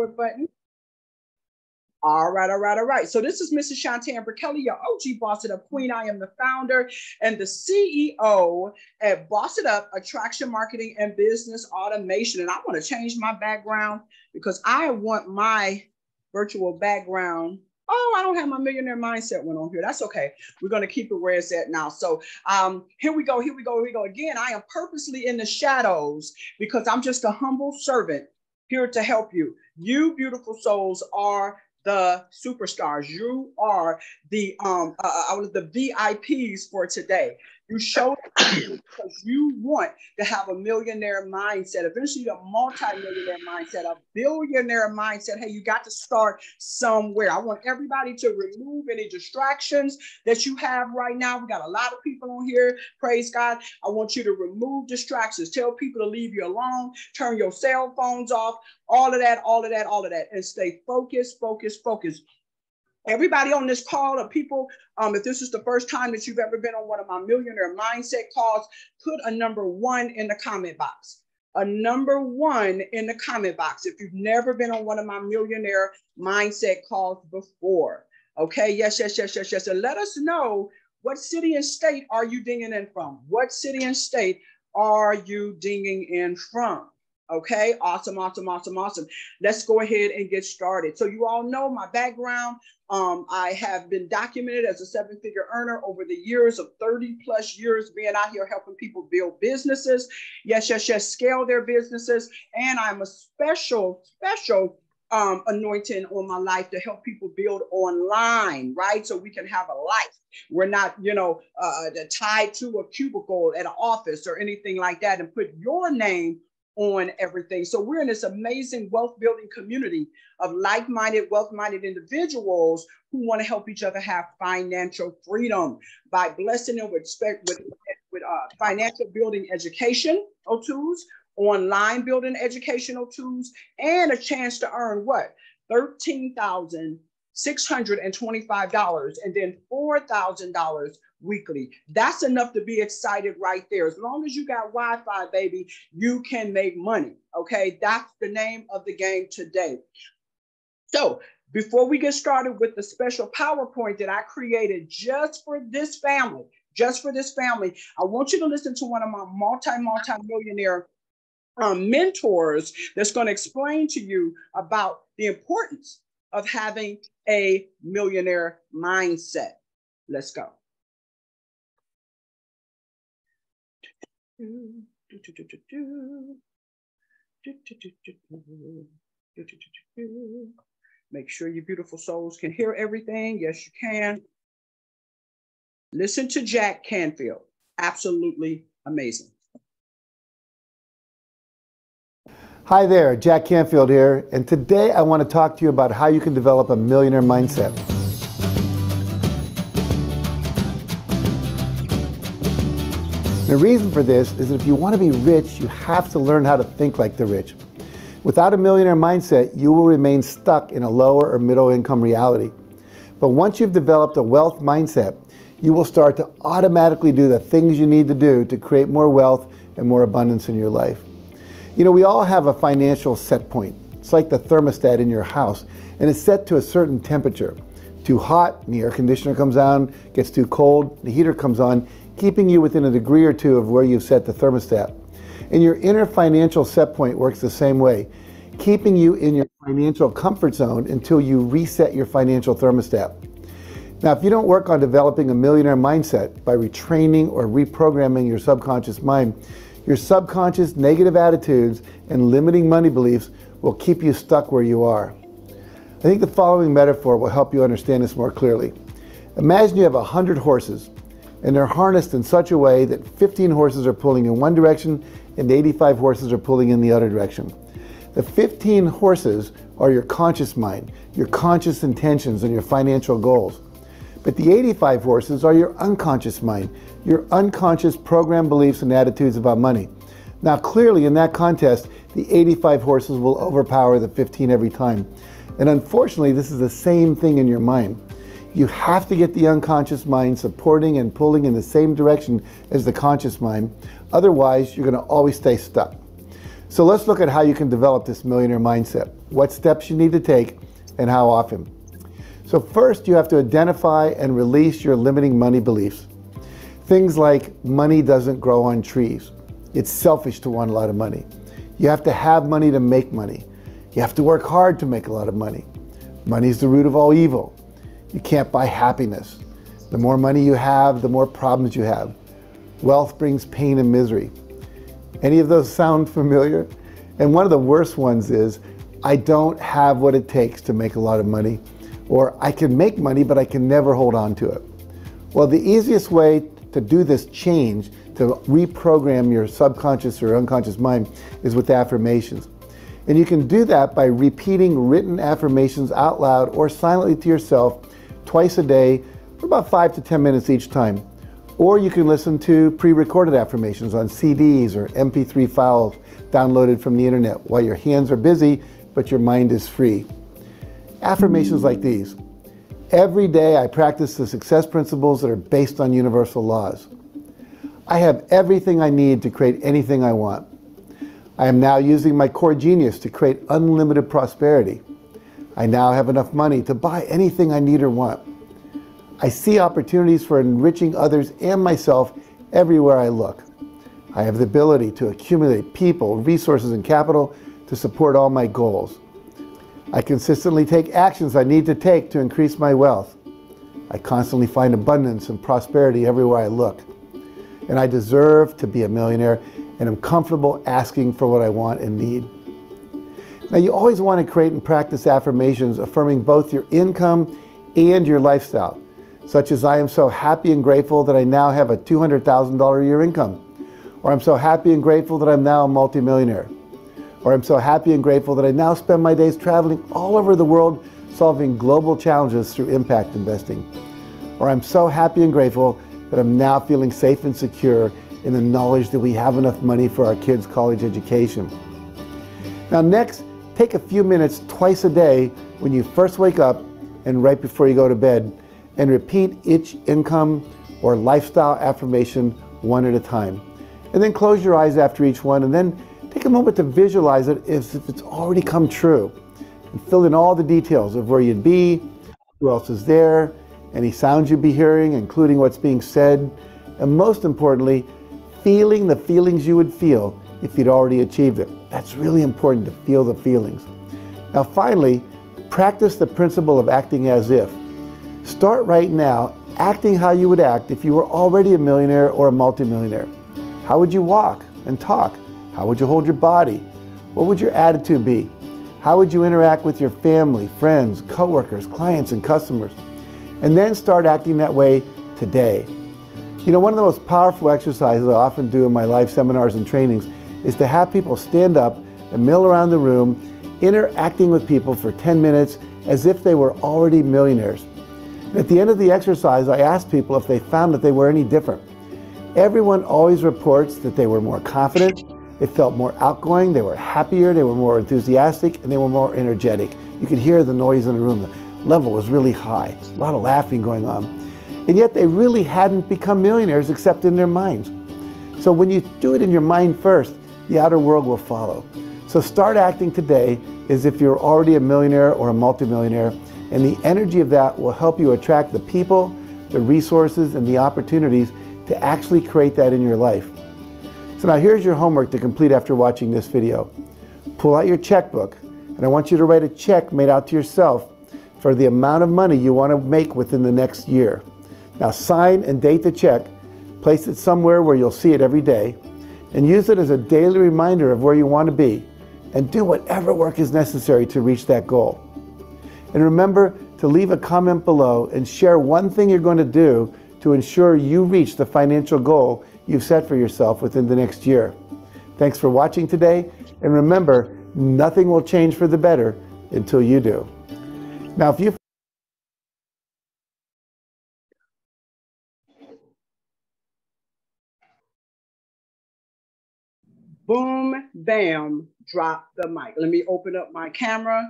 dashboard button. All right, all right, all right. So this is Mrs. Shantae Amber Kelly, your OG Boss It Up Queen. I am the founder and the CEO at Boss It Up Attraction Marketing and Business Automation. And I want to change my background because I want my virtual background. Oh, I don't have my Millionaire Mindset one on here. That's okay. We're going to keep it where it's at now. So here we go. Again, I am purposely in the shadows because I'm just a humble servant here to help you. You beautiful souls are the superstars. You are the VIPs for today. You show up because you want to have a millionaire mindset, eventually a multi-millionaire mindset, a billionaire mindset. Hey, you got to start somewhere. I want everybody to remove any distractions that you have right now. We got a lot of people on here. Praise God. I want you to remove distractions. Tell people to leave you alone. Turn your cell phones off. All of that, and stay focused. Everybody on this call, or people, if this is the first time that you've ever been on one of my Millionaire Mindset calls, put a number 1 in the comment box. A number 1 in the comment box if you've never been on one of my Millionaire Mindset calls before. Okay, yes. And let us know, what city and state are you dinging in from? What city and state are you dinging in from? Okay, awesome. Let's go ahead and get started. So you all know my background. I have been documented as a 7-figure earner over the years of 30 plus years being out here helping people build businesses. Yes, scale their businesses. And I'm a special anointing on my life to help people build online, right? So we can have a life. We're not, tied to a cubicle at an office or anything like that, and put your name on everything. So we're in this amazing wealth building community of like-minded, wealth-minded individuals who want to help each other have financial freedom by blessing them with financial building educational tools, online building educational tools, and a chance to earn what? $13,625 and then $4,000 weekly. That's enough to be excited right there. As long as you got Wi-Fi, baby, you can make money. Okay, that's the name of the game today. So before we get started with the special PowerPoint that I created just for this family, I want you to listen to one of my multi-millionaire mentors that's going to explain to you about the importance of having a millionaire mindset. Let's go. Make sure you beautiful souls can hear everything. Yes, you can. Listen to Jack Canfield. Absolutely amazing. Hi there, Jack Canfield here, and today I want to talk to you about how you can develop a millionaire mindset. The reason for this is that if you want to be rich, you have to learn how to think like the rich. Without a millionaire mindset, you will remain stuck in a lower or middle income reality. But once you've developed a wealth mindset, you will start to automatically do the things you need to do to create more wealth and more abundance in your life. You know, we all have a financial set point. It's like the thermostat in your house, and it's set to a certain temperature. Too hot, and the air conditioner comes on, gets too cold, the heater comes on, keeping you within a degree or two of where you've set the thermostat. And your inner financial set point works the same way, keeping you in your financial comfort zone until you reset your financial thermostat. Now, if you don't work on developing a millionaire mindset by retraining or reprogramming your subconscious mind, your subconscious negative attitudes and limiting money beliefs will keep you stuck where you are. I think the following metaphor will help you understand this more clearly. Imagine you have 100 horses, and they're harnessed in such a way that 15 horses are pulling in one direction and 85 horses are pulling in the other direction. The 15 horses are your conscious mind, your conscious intentions, and your financial goals. But the 85 horses are your unconscious mind, your unconscious programmed beliefs and attitudes about money. Now, clearly in that contest, the 85 horses will overpower the 15 every time. And unfortunately, this is the same thing in your mind. You have to get the unconscious mind supporting and pulling in the same direction as the conscious mind. Otherwise, you're going to always stay stuck. So let's look at how you can develop this millionaire mindset, what steps you need to take, and how often. So first, you have to identify and release your limiting money beliefs. Things like money doesn't grow on trees. It's selfish to want a lot of money. You have to have money to make money. You have to work hard to make a lot of money. Money is the root of all evil. You can't buy happiness. The more money you have, the more problems you have. Wealth brings pain and misery. Any of those sound familiar? And one of the worst ones is, I don't have what it takes to make a lot of money, or I can make money, but I can never hold on to it. Well, the easiest way to do this change, to reprogram your subconscious or unconscious mind, is with affirmations. And you can do that by repeating written affirmations out loud or silently to yourself twice a day for about 5 to 10 minutes each time. Or you can listen to pre-recorded affirmations on CDs or MP3 files downloaded from the internet while your hands are busy, but your mind is free. Affirmations like these: every day I practice the success principles that are based on universal laws. I have everything I need to create anything I want. I am now using my core genius to create unlimited prosperity. I now have enough money to buy anything I need or want. I see opportunities for enriching others and myself everywhere I look. I have the ability to accumulate people, resources, and capital to support all my goals. I consistently take actions I need to take to increase my wealth. I constantly find abundance and prosperity everywhere I look. And I deserve to be a millionaire, and I'm comfortable asking for what I want and need. Now, you always want to create and practice affirmations affirming both your income and your lifestyle, such as I am so happy and grateful that I now have a $200,000 a year income, or I'm so happy and grateful that I'm now a multimillionaire, or I'm so happy and grateful that I now spend my days traveling all over the world solving global challenges through impact investing, or I'm so happy and grateful that I'm now feeling safe and secure in the knowledge that we have enough money for our kids' college education. Now next, take a few minutes twice a day when you first wake up and right before you go to bed, and repeat each income or lifestyle affirmation one at a time. And then close your eyes after each one, and then take a moment to visualize it as if it's already come true. And fill in all the details of where you'd be, who else is there, any sounds you'd be hearing, including what's being said, and most importantly, feeling the feelings you would feel if you'd already achieved it. That's really important, to feel the feelings. Now finally, practice the principle of acting as if. Start right now acting how you would act if you were already a millionaire or a multimillionaire. How would you walk and talk? How would you hold your body? What would your attitude be? How would you interact with your family, friends, coworkers, clients, and customers? And then start acting that way today. You know, one of the most powerful exercises I often do in my live seminars and trainings is to have people stand up and mill around the room, interacting with people for 10 minutes as if they were already millionaires. At the end of the exercise, I asked people if they found that they were any different. Everyone always reports that they were more confident, they felt more outgoing, they were happier, they were more enthusiastic, and they were more energetic. You could hear the noise in the room. The level was really high, a lot of laughing going on. And yet they really hadn't become millionaires except in their minds. So when you do it in your mind first, the outer world will follow. So start acting today as if you're already a millionaire or a multimillionaire, and the energy of that will help you attract the people, the resources, and the opportunities to actually create that in your life. So now here's your homework to complete after watching this video. Pull out your checkbook, and I want you to write a check made out to yourself for the amount of money you want to make within the next year. Now sign and date the check, place it somewhere where you'll see it every day, and use it as a daily reminder of where you want to be, and do whatever work is necessary to reach that goal. And remember to leave a comment below and share one thing you're going to do to ensure you reach the financial goal you've set for yourself within the next year. Thanks for watching today, and remember, nothing will change for the better until you do. Now, if you Boom, bam, drop the mic. Let me open up my camera.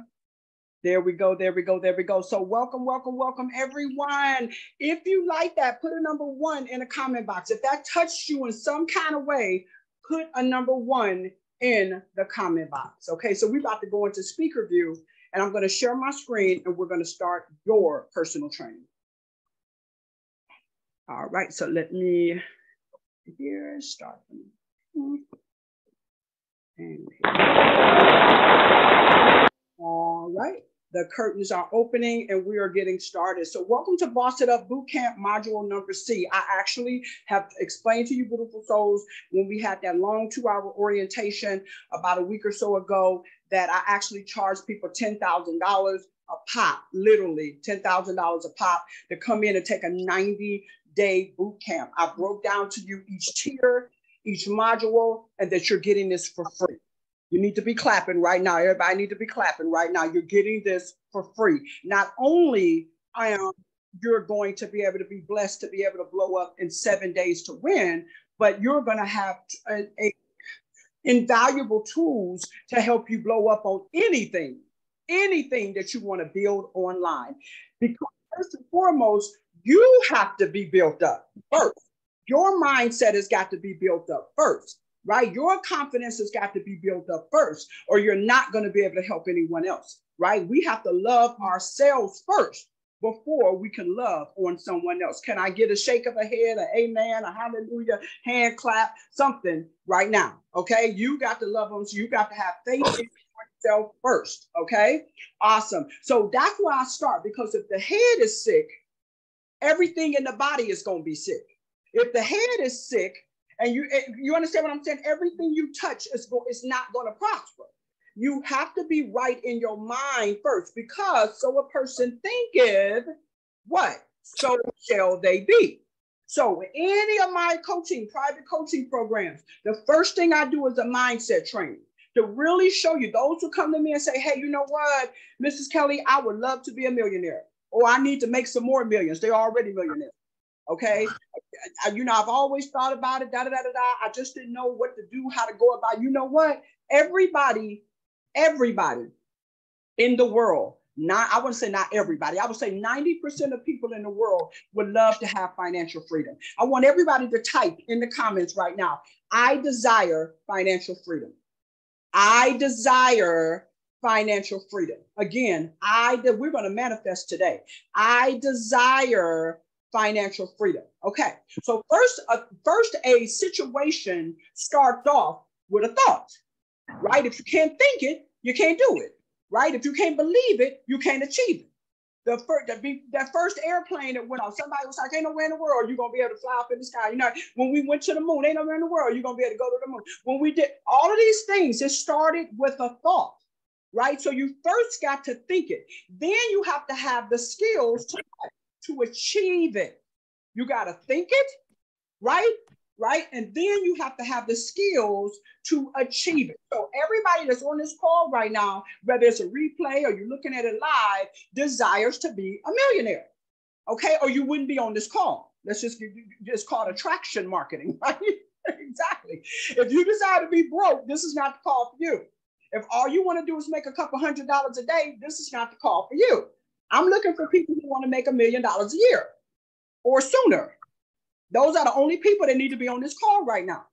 There we go, there we go, there we go. So welcome, welcome, welcome, everyone. If you like that, put a number 1 in the comment box. If that touched you in some kind of way, put a number 1 in the comment box. Okay, so we're about to go into speaker view, and I'm going to share my screen, and we're going to start your personal training. All right, so let me here start. And all right, the curtains are opening and we are getting started. So welcome to Boss It Up Bootcamp module number C. I actually have explained to you beautiful souls when we had that long 2-hour orientation about a week or so ago that I actually charged people $10,000 a pop, literally $10,000 a pop to come in and take a 90-day boot camp. I broke down to you each tier, each module, and that you're getting this for free. You need to be clapping right now. Everybody need to be clapping right now. You're getting this for free. Not only you're going to be able to be blessed to be able to blow up in 7 days to win, but you're going to have invaluable tools to help you blow up on anything that you want to build online. Because first and foremost, you have to be built up first. Your mindset has got to be built up first, right? Your confidence has got to be built up first, or you're not going to be able to help anyone else, right? We have to love ourselves first before we can love on someone else. Can I get a shake of a head, an amen, a hallelujah, hand clap, something right now, okay? You got to love them. So you got to have faith in yourself first, okay? Awesome. So that's where I start, because if the head is sick, everything in the body is going to be sick. If the head is sick, and you understand what I'm saying, everything you touch is not going to prosper. You have to be right in your mind first, because so a person thinketh, what? So shall they be. So any of my private coaching programs, the first thing I do is a mindset training to really show you, those who come to me and say, hey, you know what, Mrs. Kelly, I would love to be a millionaire, or I need to make some more millions. They're already millionaires. Okay. I've always thought about it, I just didn't know what to do, how to go about. You know what? Everybody in the world, I wouldn't say not everybody, I would say 90% of people in the world would love to have financial freedom. I want everybody to type in the comments right now, I desire financial freedom. I desire financial freedom. Again, we're going to manifest today. I desire financial freedom. Okay. So first a situation starts off with a thought, right? If you can't think it, you can't do it, right? If you can't believe it, you can't achieve it. That first airplane that went off, somebody was like, ain't nowhere in the world you're going to be able to fly up in the sky. You know, when we went to the moon, ain't nowhere in the world you're going to be able to go to the moon. When we did all of these things, it started with a thought, right? So you first got to think it. Then you have to have the skills to achieve it. You got to think it, right? And then you have to have the skills to achieve it. So everybody that's on this call right now, whether it's a replay or you're looking at it live, desires to be a millionaire, okay? Or you wouldn't be on this call. Let's just call it attraction marketing, right? Exactly. If you desire to be broke, this is not the call for you. If all you want to do is make a couple $100 a day, this is not the call for you. I'm looking for people who want to make $1 million a year or sooner. Those are the only people that need to be on this call right now.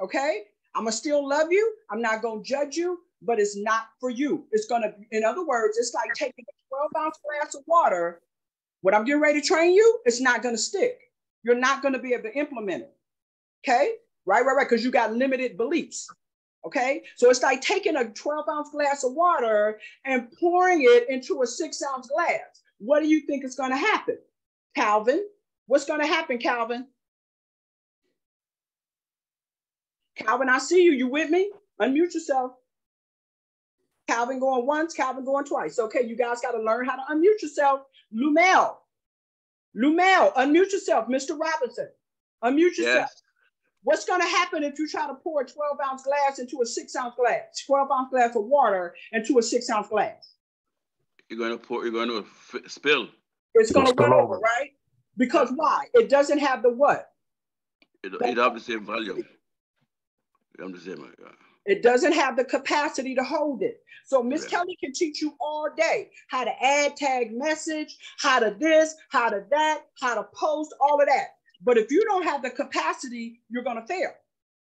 Okay? I'm going to still love you. I'm not going to judge you, but it's not for you. It's going to, in other words, it's like taking a 12-ounce glass of water. What I'm getting ready to train you, it's not going to stick. You're not going to be able to implement it. Okay? Right. Because you got limited beliefs. Okay, so it's like taking a 12-ounce glass of water and pouring it into a 6-ounce glass. What do you think is going to happen, Calvin? What's going to happen, Calvin? Calvin, I see you. You with me? Unmute yourself. Calvin going once, Calvin going twice. Okay, you guys got to learn how to unmute yourself. Lumel, unmute yourself. Mr. Robinson, unmute yourself. Yes. What's going to happen if you try to pour a 12-ounce glass into a 6-ounce glass, 12-ounce glass of water into a 6-ounce glass? You're going to spill. It's going to run over, right? Because why? It doesn't have the what? It have the same volume. I'm the same. It doesn't have the capacity to hold it. So Miss Kelly can teach you all day how to add, tag, message, how to this, how to that, how to post, all of that. But if you don't have the capacity, you're going to fail,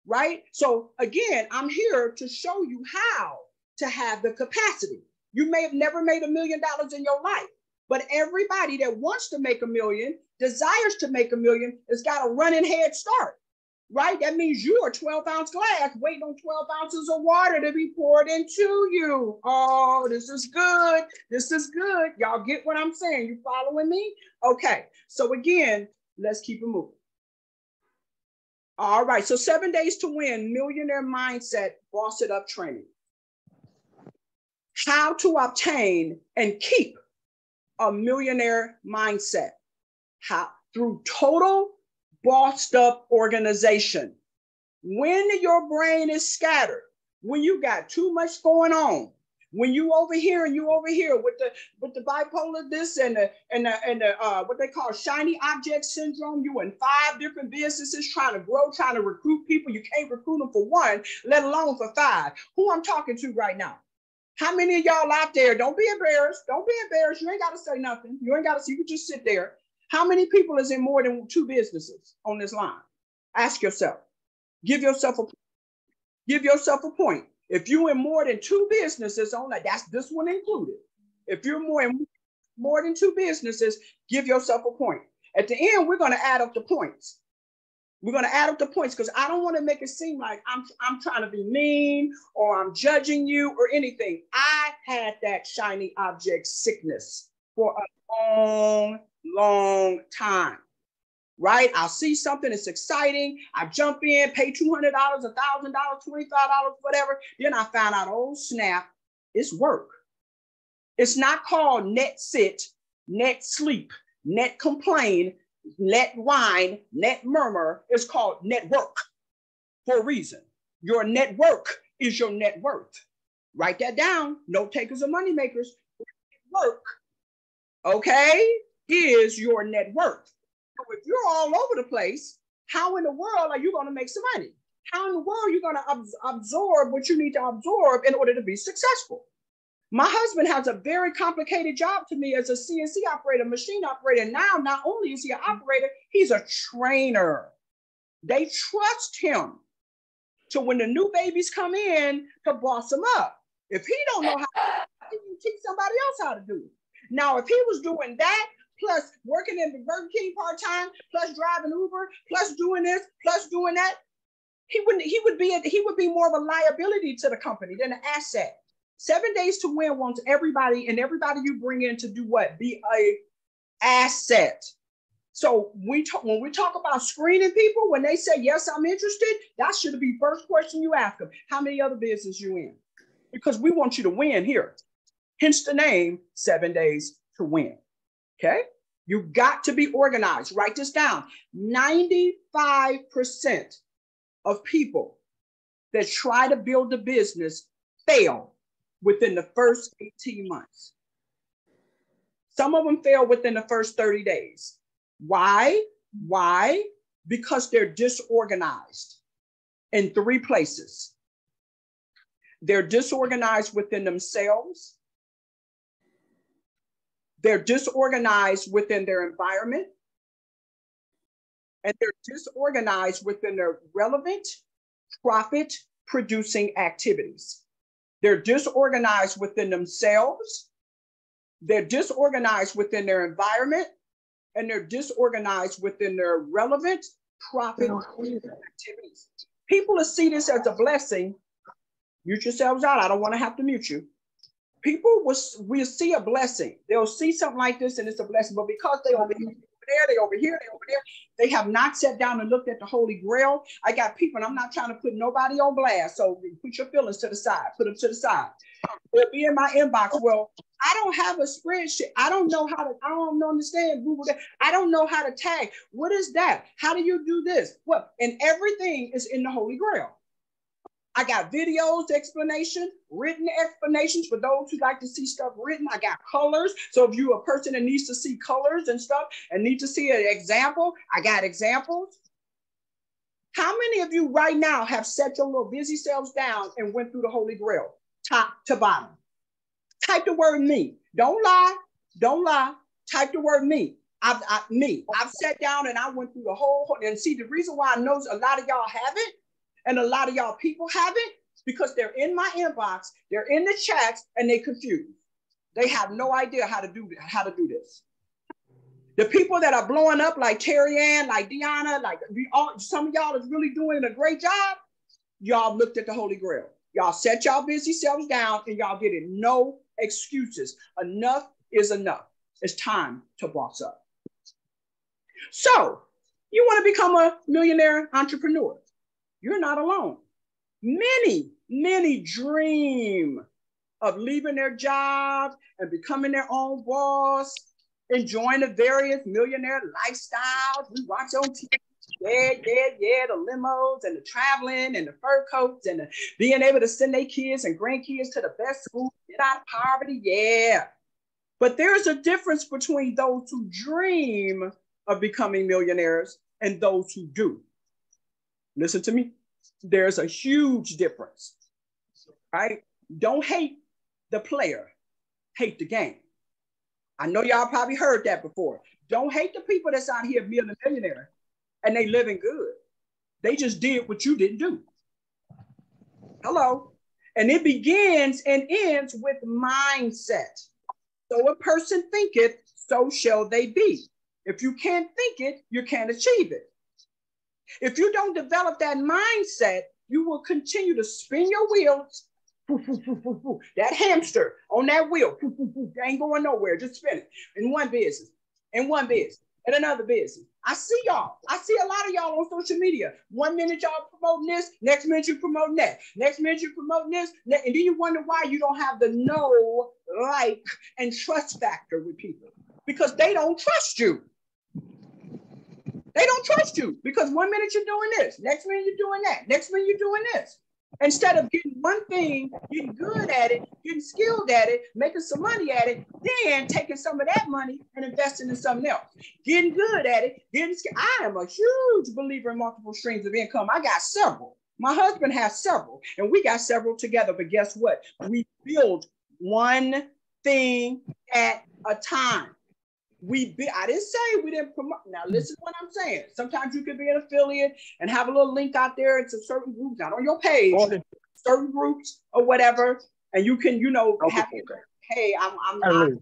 right? So again, I'm here to show you how to have the capacity. You may have never made $1 million in your life, but everybody that wants to make $1 million, desires to make $1 million, has got a running head start, right? That means you are 12-ounce glass waiting on 12 ounces of water to be poured into you. Oh, this is good. This is good. Y'all get what I'm saying? You following me? Okay. So again, let's keep it moving. All right. So 7 days to win, millionaire mindset, boss it up training. How to obtain and keep a millionaire mindset. How? Through total bossed up organization. When your brain is scattered, when you got too much going on, when you over here and you over here with the bipolar this and the what they call shiny object syndrome, you in 5 different businesses trying to grow, trying to recruit people. You can't recruit them for 1, let alone for 5. Who I'm talking to right now? How many of y'all out there? Don't be embarrassed. Don't be embarrassed. You ain't got to say nothing. You ain't got to. You can just sit there. How many people is in more than 2 businesses on this line? Ask yourself. Give yourself a point. If you're in more than 2 businesses on that, that's this one included. If you're more than 2 businesses, give yourself a point. At the end, we're going to add up the points. We're going to add up the points because I don't want to make it seem like I'm trying to be mean or I'm judging you or anything. I had that shiny object sickness for a long time, right? I'll see something that's exciting. I jump in, pay $200, $1,000, $25, whatever. Then I found out, oh snap, it's work. It's not called net sit, net sleep, net complain, net whine, net murmur. It's called network for a reason. Your network is your net worth. Write that down. Note takers or money makers. Work, okay, is your net worth. So if you're all over the place, how in the world are you going to make some money? How in the world are you going to absorb what you need to absorb in order to be successful? My husband has a very complicated job to me as a CNC operator, machine operator. Now, not only is he an operator, he's a trainer. They trust him. So when the new babies come in, to boss them up. If he don't know how to do it, you teach somebody else how to do it. Now, if he was doing that, plus working in the Burger King part-time, plus driving Uber, plus doing this, plus doing that, he would be more of a liability to the company than an asset. 7 days to win wants everybody, and everybody you bring in to do what? Be a asset. So when we talk about screening people, when they say, yes, I'm interested, that should be first question you ask them. How many other business you in? Because we want you to win here. Hence the name 7 days to win. Okay? You got to be organized. Write this down. 95% of people that try to build a business fail within the first 18 months. Some of them fail within the first 30 days. Why? Why? Because they're disorganized in 3 places. They're disorganized within themselves. They're disorganized within their environment. And they're disorganized within their relevant, profit-producing activities. They're disorganized within themselves. They're disorganized within their environment. And they're disorganized within their relevant, profit-producing activities. People will see this as a blessing. Mute yourselves out. I don't want to have to mute you. People will see a blessing. They'll see something like this and it's a blessing. But because they over here, they over here, they over there, they have not sat down and looked at the Holy Grail. I got people, and I'm not trying to put nobody on blast. So put your feelings to the side. Put them to the side. They'll be in my inbox. Well, I don't have a spreadsheet. I don't understand Google. I don't know how to tag. What is that? How do you do this? What? And everything is in the Holy Grail. I got videos, explanation, written explanations for those who like to see stuff written. I got colors. So if you're a person that needs to see colors and stuff and need to see an example, I got examples. How many of you right now have set your little busy selves down and went through the Holy Grail, top to bottom? Type the word me. Don't lie. Don't lie. Type the word me. I've sat down and I went through the whole, and see, the reason why I know a lot of y'all haven't, And a lot of y'all people haven't because they're in my inbox, they're in the chats, and they confused. They have no idea how to do this. The people that are blowing up like Terry Ann, like Deanna, like some of y'all is really doing a great job. Y'all looked at the Holy Grail. Y'all set y'all busy selves down and y'all get it. No excuses. Enough is enough. It's time to boss up. So you want to become a millionaire entrepreneur. You're not alone. Many dream of leaving their jobs and becoming their own boss, enjoying the various millionaire lifestyles we watch on TV. Yeah, the limos and the traveling and the fur coats and the being able to send their kids and grandkids to the best school, get out of poverty, yeah. But there's a difference between those who dream of becoming millionaires and those who do. Listen to me. There's a huge difference, right? Don't hate the player, hate the game. I know y'all probably heard that before. Don't hate the people that's out here being a millionaire and they living good. They just did what you didn't do. Hello. And it begins and ends with mindset. So a person thinketh, so shall they be. If you can't think it, you can't achieve it. If you don't develop that mindset, you will continue to spin your wheels. That hamster on that wheel, they ain't going nowhere, just spinning in one business, in another business. I see y'all. I see a lot of y'all on social media. 1 minute y'all promoting this, next minute you promoting that, next minute you promoting this, and then you wonder why you don't have the know, like, and trust factor with people because they don't trust you. They don't trust you because 1 minute you're doing this, next minute you're doing that, next minute you're doing this. Instead of getting one thing, getting good at it, getting skilled at it, making some money at it, then taking some of that money and investing in something else. Getting good at it, getting skilled. I am a huge believer in multiple streams of income. I got several. My husband has several, and we got several together. But guess what? We build one thing at a time. I didn't say we didn't promote. Now listen to what I'm saying. Sometimes you could be an affiliate and have a little link out there into certain groups, not on your page, certain groups or whatever, and you can, have hey, I'm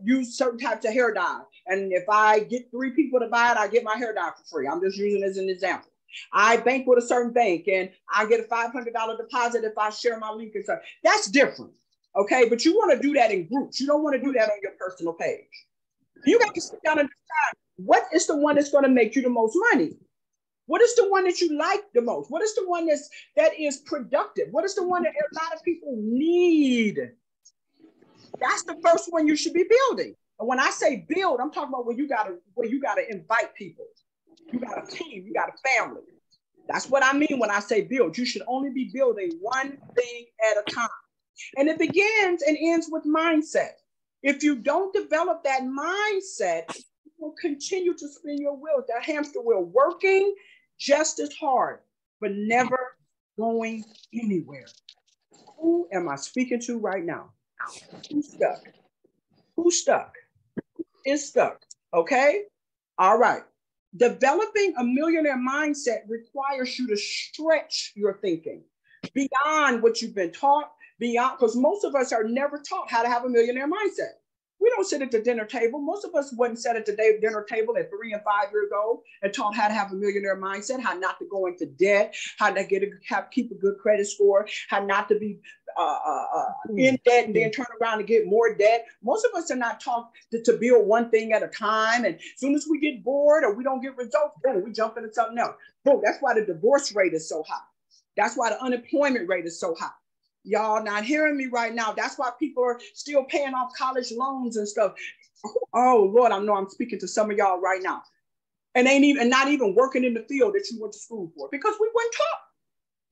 use certain types of hair dye, and if I get 3 people to buy it, I get my hair dye for free. I'm just using it as an example. I bank with a certain bank, and I get a $500 deposit if I share my link and stuff. That's different. Okay, but you want to do that in groups. You don't want to do that on your personal page. You got to sit down and decide what is the one that's going to make you the most money. What is the one that you like the most? What is the one that is productive? What is the one that a lot of people need? That's the first one you should be building. And when I say build, I'm talking about where you gotta invite people. You got a team. You got a family. That's what I mean when I say build. You should only be building one thing at a time. And it begins and ends with mindset. If you don't develop that mindset, you will continue to spin your wheels, that hamster wheel, working just as hard, but never going anywhere. Who am I speaking to right now? Who's stuck? Who's stuck? Is stuck. Okay? All right. Developing a millionaire mindset requires you to stretch your thinking beyond what you've been taught. Because most of us are never taught how to have a millionaire mindset. We don't sit at the dinner table. Most of us wasn't sat at the dinner table at 3 and 5 years old and taught how to have a millionaire mindset, how not to go into debt, how to keep a good credit score, how not to be in debt and then turn around and get more debt. Most of us are not taught to build one thing at a time. And as soon as we get bored or we don't get results, then we jump into something else. Boom, that's why the divorce rate is so high. That's why the unemployment rate is so high. Y'all not hearing me right now. That's why people are still paying off college loans and stuff. Oh Lord, I know I'm speaking to some of y'all right now. And not even working in the field that you went to school for, because we weren't taught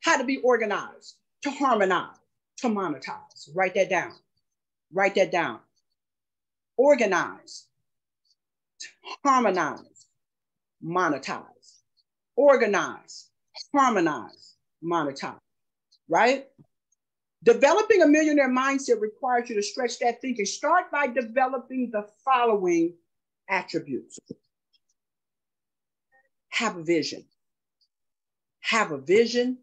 how to be organized, to harmonize, to monetize. Write that down. Write that down. Organize, harmonize, monetize. Organize, harmonize, monetize. Right? Developing a millionaire mindset requires you to stretch that thinking. Start by developing the following attributes. Have a vision. have a vision,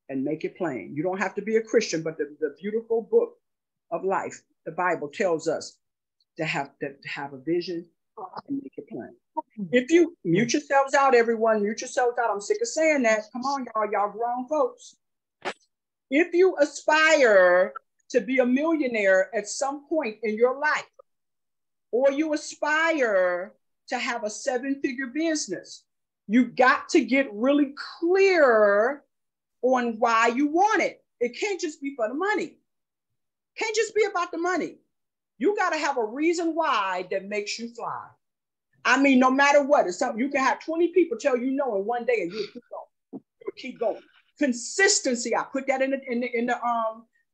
and make it plain. You don't have to be a Christian, but the beautiful book of life, the Bible, tells us to have a vision and make it plain. If you mute yourselves out, everyone, mute yourselves out. I'm sick of saying that. Come on, y'all grown folks. If you aspire to be a millionaire at some point in your life, or you aspire to have a 7-figure business, you got to get really clear on why you want it. It can't just be for the money. Can't just be about the money. You got to have a reason why that makes you fly. I mean, no matter what, it's something you can have 20 people tell you no in one day, and you'll keep going. You'll keep going. Consistency. I put that in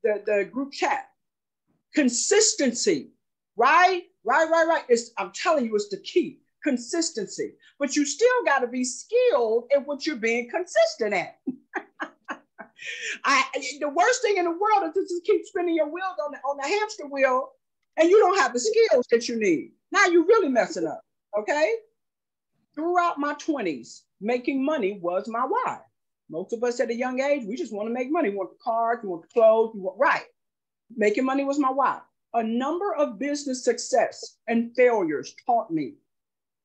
the group chat. Consistency. Right. I'm telling you, it's the key. Consistency. But you still got to be skilled at what you're being consistent at. The worst thing in the world is to just keep spinning your wheels on the hamster wheel, and you don't have the skills that you need. Now you're really messing up. Okay. Throughout my 20s, making money was my why. Most of us at a young age, we just want to make money. We want the cars, we want the clothes, right. Making money was my why. A number of business success and failures taught me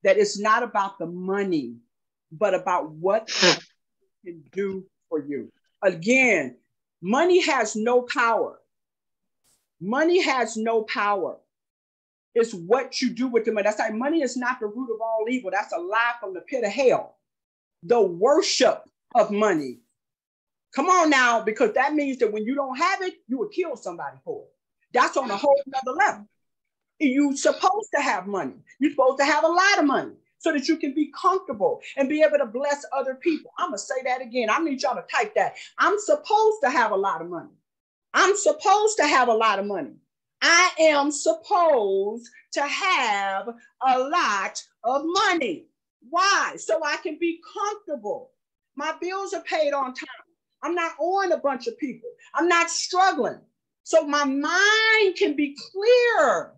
that it's not about the money, but about what it can do for you. Again, money has no power. Money has no power. It's what you do with the money. That's like money is not the root of all evil. That's a lie from the pit of hell. The worship of money. Come on now, because that means that when you don't have it, you will kill somebody for it. That's on a whole nother level. You're supposed to have money. You're supposed to have a lot of money so that you can be comfortable and be able to bless other people. I'm going to say that again. I need y'all to type that. I'm supposed to have a lot of money. I'm supposed to have a lot of money. I am supposed to have a lot of money. Why? So I can be comfortable. My bills are paid on time. I'm not on a bunch of people. I'm not struggling. So my mind can be clear.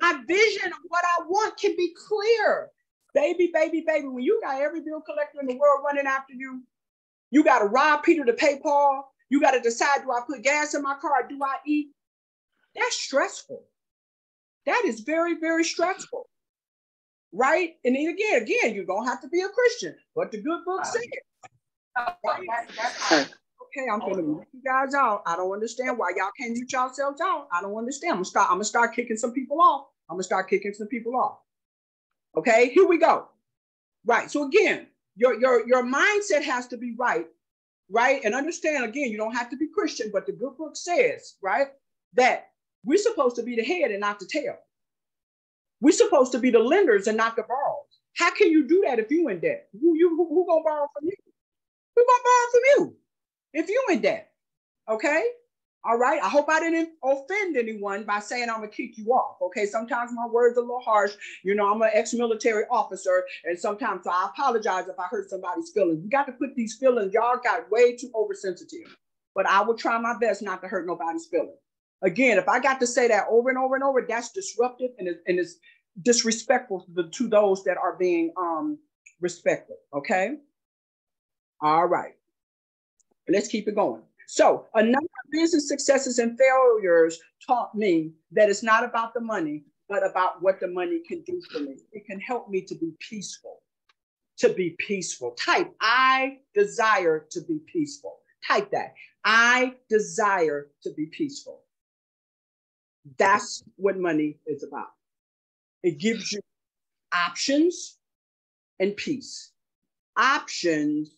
My vision of what I want can be clear. Baby, when you got every bill collector in the world running after you, you got to rob Peter to pay Paul. You got to decide, do I put gas in my car? Do I eat? That's stressful. That is very, very stressful. Right? And then again, you're going to have to be a Christian. But the good book said. Right? Okay, I'm going to mute you guys out. I don't understand why y'all can't mute yourselves out. I don't understand. I'm going to start kicking some people off. Okay, here we go. Right. So again, your mindset has to be right. And understand, again, you don't have to be Christian, but the good book says, right, that we're supposed to be the head and not the tail. We're supposed to be the lenders and not the borrowers. How can you do that if you in debt? Who gonna borrow from you? Who gonna borrow from you if you in debt? Okay. All right. I hope I didn't offend anyone by saying I'm gonna kick you off. Okay. Sometimes my words are a little harsh. You know, I'm an ex-military officer, and sometimes so I apologize if I hurt somebody's feelings. We got to put these feelings. Y'all got way too oversensitive. But I will try my best not to hurt nobody's feelings. Again, if I got to say that over and over and over, that's disruptive and it's disrespectful to those that are being respected. Okay. All right. Let's keep it going. So a number of business successes and failures taught me that it's not about the money, but about what the money can do for me. It can help me to be peaceful. Type, I desire to be peaceful. Type that. I desire to be peaceful. That's what money is about. It gives you options and peace. Options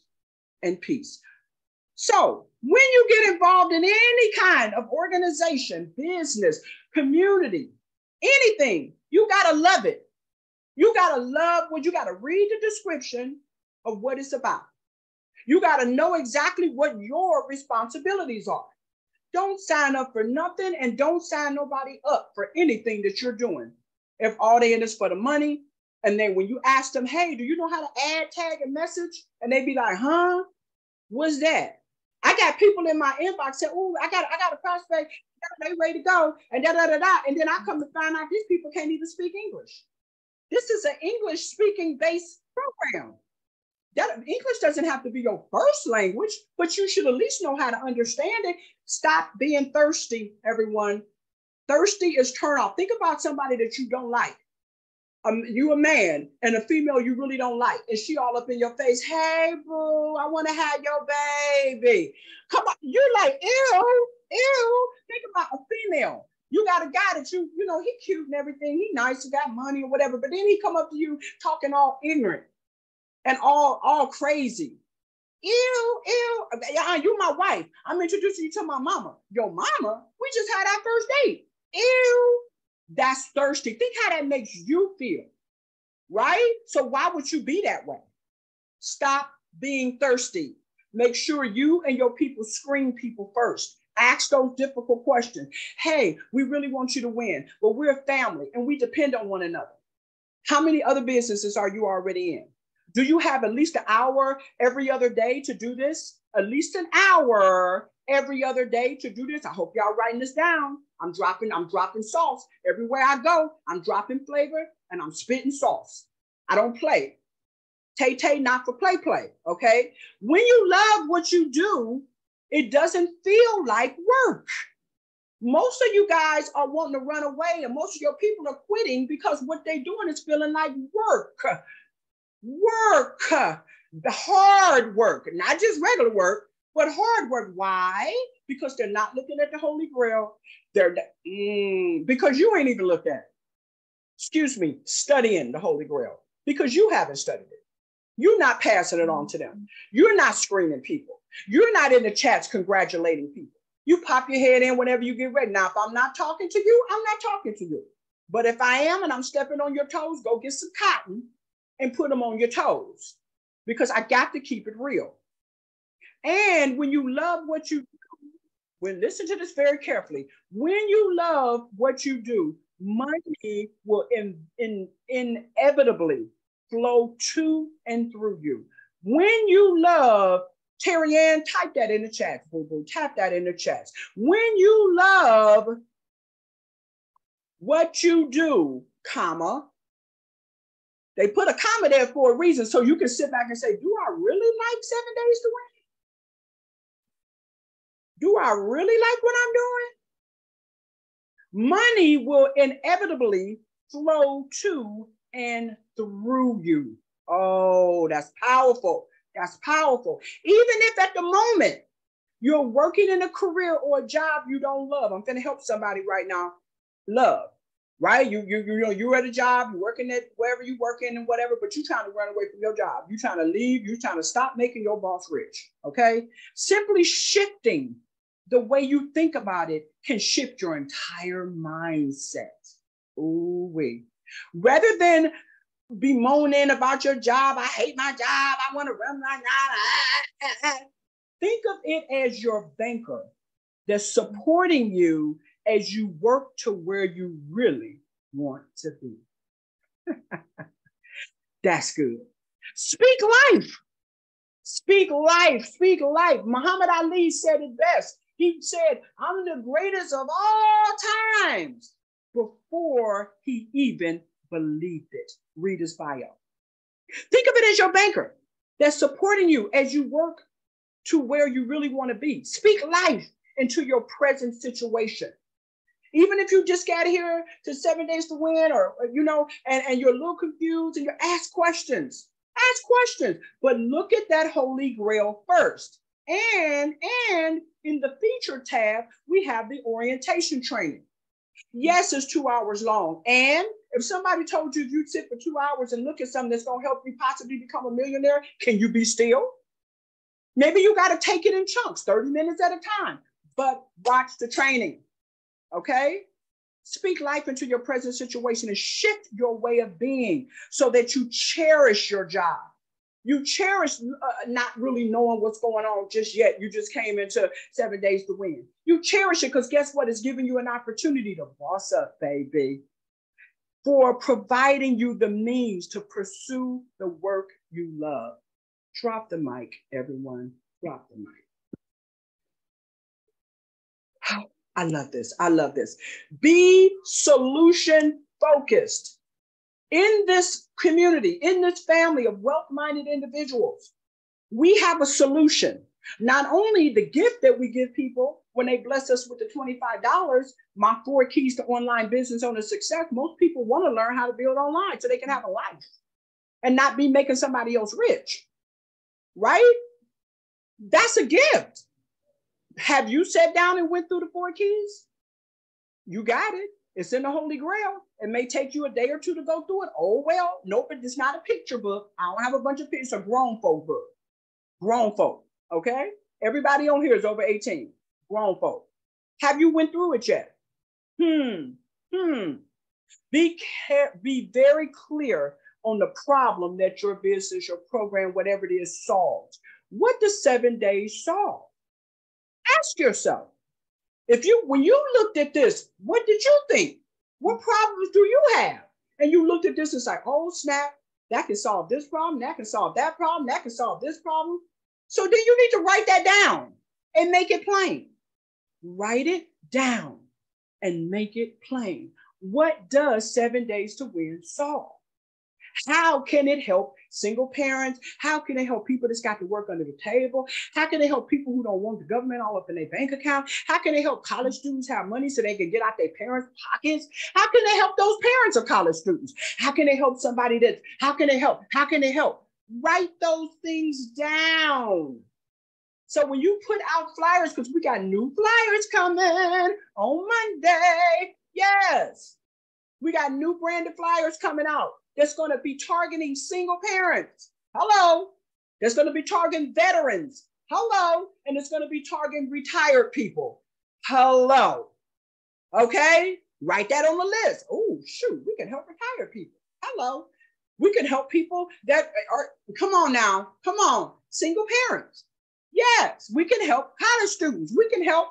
and peace. So when you get involved in any kind of organization, business, community, anything, you got to love it. You got to love what you got to read the description of what it's about. You got to know exactly what your responsibilities are. Don't sign up for nothing and don't sign nobody up for anything that you're doing. If all they in is for the money, and then when you ask them, hey, do you know how to add, tag, and message? And they be like, huh? What's that? I got people in my inbox say, oh, I got a prospect, they ready to go, and da-da-da-da. And then I come to find out these people can't even speak English. This is an English speaking based program. That English doesn't have to be your first language, but you should at least know how to understand it. Stop being thirsty, everyone. Thirsty is turn off. Think about somebody that you don't like. You a man and a female you really don't like, and she all up in your face. Hey, boo, I want to have your baby. Come on, you're like, ew, ew. Think about a female. You got a guy that you know, he cute and everything. He nice, he got money or whatever, but then he come up to you talking all ignorant and all crazy. Ew, ew. You my wife. I'm introducing you to my mama. Your mama? We just had our first date. Ew. That's thirsty. Think how that makes you feel, right? So why would you be that way? Stop being thirsty. Make sure you and your people screen people first. Ask those difficult questions. Hey, we really want you to win, but we're a family and we depend on one another. How many other businesses are you already in? Do you have at least an hour every other day to do this? At least an hour every other day to do this. I hope y'all writing this down. I'm dropping sauce everywhere I go. I'm dropping flavor and I'm spitting sauce. I don't play. Tay, not for play, okay? When you love what you do, it doesn't feel like work. Most of you guys are wanting to run away, and most of your people are quitting because what they're doing is feeling like work. Work, the hard work, not just regular work, but hard work. Why? Because they're not looking at the Holy Grail. Because you ain't even looked at it. Excuse me, studying the Holy Grail because you haven't studied it. You're not passing it on to them. You're not screening people. You're not in the chats congratulating people. You pop your head in whenever you get ready. Now, if I'm not talking to you, I'm not talking to you. But if I am and I'm stepping on your toes, go get some cotton and put them on your toes because I got to keep it real. And when you love what you do, listen to this very carefully. When you love what you do, money will inevitably flow to and through you. When you love, Terry Ann, type that in the chat. Boo boo, tap that in the chat. When you love what you do, comma, they put a comma there for a reason so you can sit back and say, do I really like 7 Days to Win? Do I really like what I'm doing? Money will inevitably flow to and through you. Oh, that's powerful. That's powerful. Even if at the moment you're working in a career or a job you don't love, I'm going to help somebody right now. Love, right? You're at a job, you're working at wherever you're working and whatever, but you're trying to run away from your job. You're trying to leave. You're trying to stop making your boss rich. Okay. Simply shifting the way you think about it can shift your entire mindset. Ooh-wee. Rather than be moaning about your job, I hate my job, I want to run my job. Think of it as your banker that's supporting you as you work to where you really want to be. That's good. Speak life. Speak life. Speak life. Muhammad Ali said it best. He said, I'm the greatest of all times before he even believed it. Read his bio. Think of it as your banker that's supporting you as you work to where you really want to be. Speak life into your present situation. Even if you just got here to 7 Days to Win or you know, and you're a little confused and you ask questions, but look at that Holy Grail first. And in the feature tab, we have the orientation training. Yes, it's 2 hours long. And if somebody told you you'd sit for 2 hours and look at something that's going to help you possibly become a millionaire, can you be still? Maybe you got to take it in chunks, 30 minutes at a time, but watch the training, okay? Speak life into your present situation and shift your way of being so that you cherish your job. You cherish not really knowing what's going on just yet. You just came into 7 Days to Win. You cherish it because guess what? It's giving you an opportunity to boss up, baby, for providing you the means to pursue the work you love. Drop the mic, everyone. Drop the mic. Oh, I love this. I love this. Be solution focused. In this community, in this family of wealth-minded individuals, we have a solution. Not only the gift that we give people when they bless us with the $25, my 4 keys to online business owner success, most people want to learn how to build online so they can have a life and not be making somebody else rich, right? That's a gift. Have you sat down and went through the 4 keys? You got it. It's in the Holy Grail. It may take you a day or two to go through it. Oh, well, nope, it's not a picture book. I don't have a bunch of pictures. It's a grown folk book. Grown folk, okay? Everybody on here is over 18. Grown folk. Have you went through it yet? Be very clear on the problem that your business, your program, whatever it is, solves. What does 7 days solve? Ask yourself. When you looked at this, what did you think? What problems do you have? And you looked at this and said, oh, snap, that can solve this problem, that can solve that problem, that can solve this problem. So then you need to write that down and make it plain. Write it down and make it plain. What does 7 days to win solve? How can it help single parents? How can it help people that's got to work under the table? How can it help people who don't want the government all up in their bank account? How can it help college students have money so they can get out their parents' pockets? How can they help those parents of college students? How can they help somebody how can they help? How can they help? Write those things down. So when you put out flyers, because we got new flyers coming on Monday. Yes, we got new branded flyers coming out. That's going to be targeting single parents. Hello. That's going to be targeting veterans. Hello. And it's going to be targeting retired people. Hello. Okay. Write that on the list. Oh, shoot. We can help retired people. Hello. We can help people that are, come on now. Come on. Single parents. Yes. We can help college students. We can help.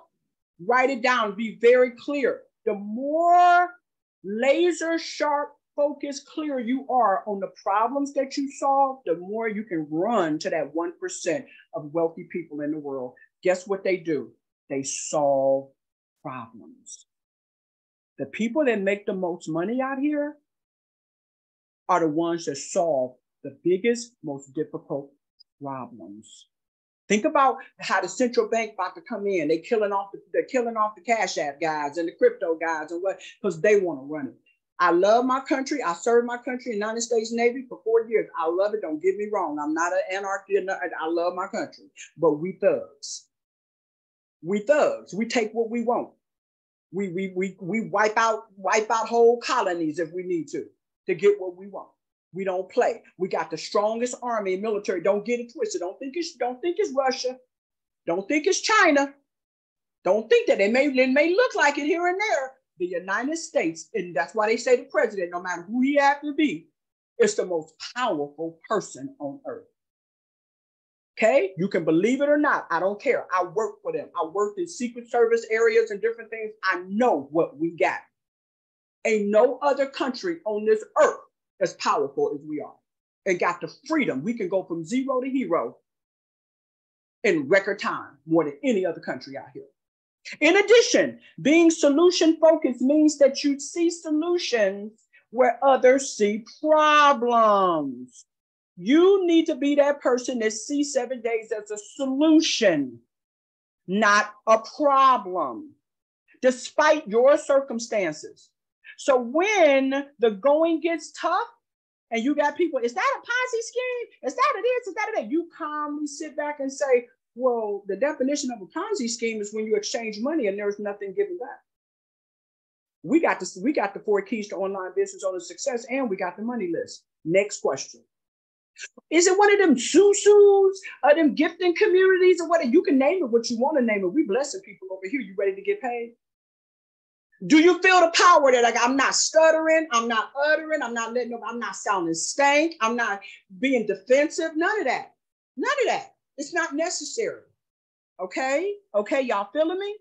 Write it down. Be very clear. The more laser sharp, focus, clear you are on the problems that you solve, the more you can run to that 1% of wealthy people in the world. Guess what they do? They solve problems. The people that make the most money out here are the ones that solve the biggest, most difficult problems. Think about how the central bank about to come in. They're killing off the Cash App guys and the crypto guys and what, because they want to run it. I love my country. I served my country in the United States Navy for 4 years. I love it. Don't get me wrong. I'm not an anarchist. I love my country. But we thugs. We thugs. We take what we want. We wipe out whole colonies if we need to get what we want. We don't play. We got the strongest army and military. Don't get it twisted. Don't think it's Russia. Don't think it's China. Don't think that it may look like it here and there. The United States, and that's why they say the president, no matter who he happens to be, is the most powerful person on earth. Okay? You can believe it or not. I don't care. I work for them. I worked in Secret Service areas and different things. I know what we got. Ain't no other country on this earth as powerful as we are. And got the freedom. We can go from zero to hero in record time, more than any other country out here. In addition, being solution focused means that you see solutions where others see problems. You need to be that person that sees 7 days as a solution, not a problem, despite your circumstances. So when the going gets tough and you got people, is that a Ponzi scheme? Is that it is? Is that it? You calmly sit back and say, well, the definition of a Ponzi scheme is when you exchange money and there's nothing given back. We got the 4 keys to online business owner success, and we got the money list. Next question. Is it one of them susus, or them gifting communities, or what? You can name it what you want to name it. We blessing people over here. You ready to get paid? Do you feel the power that I'm not stuttering, I'm not uttering, I'm not sounding stank, I'm not being defensive? None of that. None of that. It's not necessary. Okay? Okay, y'all feeling me?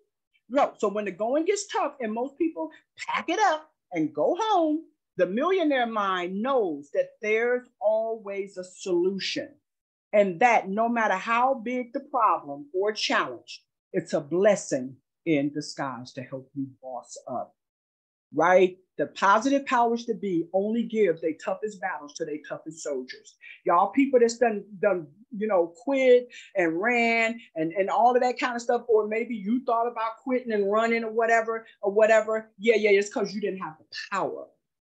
No. So when the going gets tough and most people pack it up and go home, the millionaire mind knows that there's always a solution. And that no matter how big the problem or challenge, it's a blessing in disguise to help you boss up. right? The positive powers to be only give their toughest battles to their toughest soldiers. Y'all people that's done, quit and ran and all of that kind of stuff, or maybe you thought about quitting and running or whatever. Yeah, it's because you didn't have the power.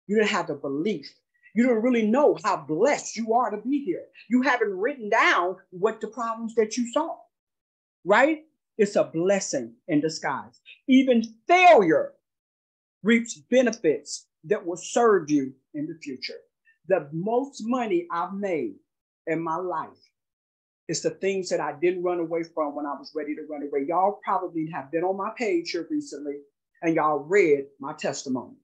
You didn't have the belief. You don't really know how blessed you are to be here. You haven't written down what the problems that you saw, right? It's a blessing in disguise. Even failure reaps benefits that will serve you in the future. The most money I've made in my life is the things that I didn't run away from when I was ready to run away. Y'all probably have been on my page here recently and y'all read my testimony.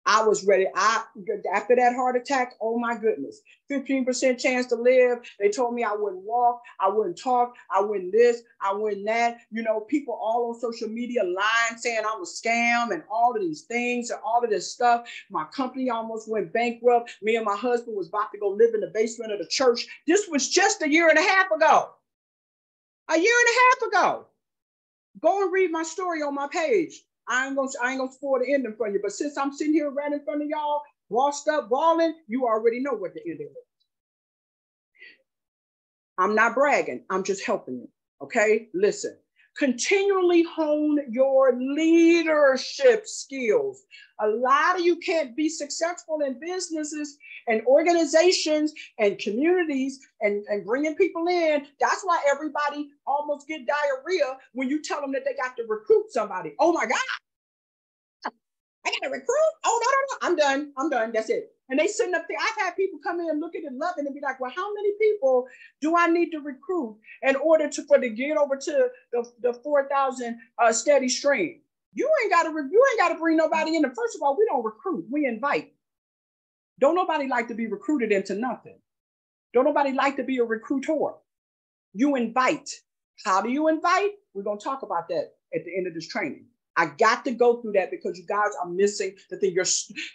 I was ready. After that heart attack, oh my goodness, 15% chance to live. They told me I wouldn't walk, I wouldn't talk, I wouldn't this, I wouldn't that. People all on social media lying, saying I'm a scam and all of these things and all of this stuff. My company almost went bankrupt. Me and my husband was about to go live in the basement of the church. This was just a year and a half ago. A year and a half ago. Go and read my story on my page. I ain't gonna spoil the ending for you, but since I'm sitting here right in front of y'all, washed up, balling, you already know what the ending is. I'm not bragging. I'm just helping you. Okay, listen. Continually hone your leadership skills. A lot of you can't be successful in businesses and organizations and communities and bringing people in. That's why everybody almost get diarrhea when you tell them that they got to recruit somebody. Oh my God, I got to recruit? Oh, no. I'm done. That's it. And they sitting up there. I've had people come in and look at it, love it, and be like, well, how many people do I need to recruit in order to get over to the 4,000 steady stream? You ain't got to bring nobody in. First of all, we don't recruit. We invite. Don't nobody like to be recruited into nothing. Don't nobody like to be a recruiter. You invite. How do you invite? We're going to talk about that at the end of this training. I got to go through that because you guys are missing the thing.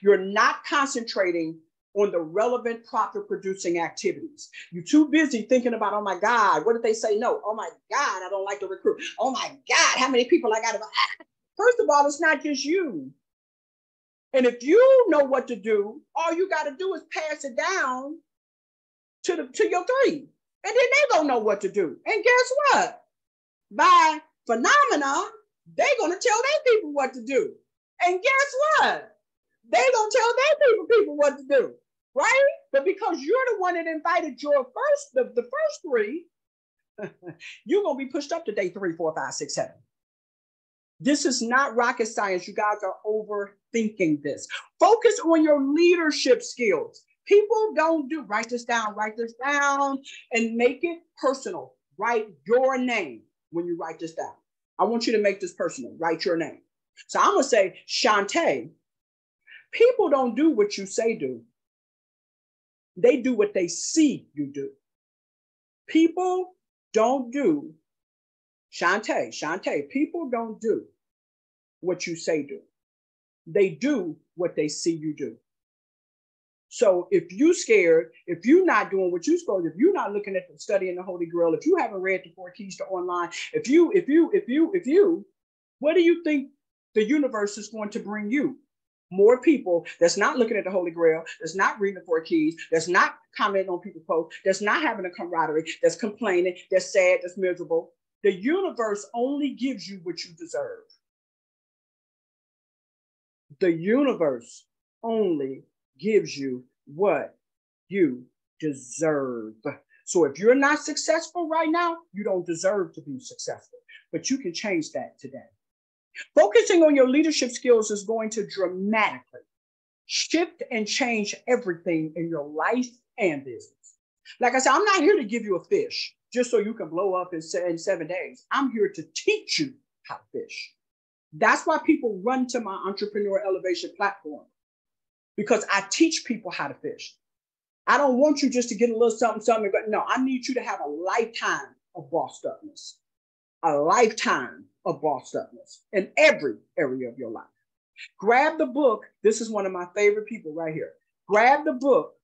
You're not concentrating on the relevant profit producing activities. You're too busy thinking about, oh my God, what if they say no? Oh my God, I don't like to recruit. Oh my God, how many people I got to. First of all, it's not just you. And if you know what to do, all you got to do is pass it down to your three. And then they don't know what to do. And guess what? By phenomena, they're going to tell their people what to do. And guess what? They're going to tell their people what to do. Right? But because you're the one that invited the first three, you're going to be pushed up to day 3, 4, 5, 6, 7. This is not rocket science. You guys are overthinking this. Focus on your leadership skills. People don't write this down, and make it personal. Write your name when you write this down. I want you to make this personal. Write your name. So I'm going to say, Shantae, people don't do what you say do. They do what they see you do. People don't do, Shantae, people don't do what you say do. They do what they see you do. So if you're scared, if you're not doing what you're supposed to, if you're not looking at studying the Holy Grail, if you haven't read the 4 Keys to Online, if you, what do you think the universe is going to bring you? More people that's not looking at the Holy Grail, that's not reading the 4 Keys, that's not commenting on people's posts, that's not having a camaraderie, that's complaining, that's sad, that's miserable. The universe only gives you what you deserve. The universe only gives you what you deserve. So if you're not successful right now, you don't deserve to be successful, but you can change that today. Focusing on your leadership skills is going to dramatically shift and change everything in your life and business. Like I said, I'm not here to give you a fish just so you can blow up in 7 days. I'm here to teach you how to fish. That's why people run to my Entrepreneur Elevation platform, because I teach people how to fish. I don't want you just to get a little something, but no, I need you to have a lifetime of bossed upness, a lifetime of bossed upness in every area of your life. Grab the book. This is one of my favorite people right here. Grab the book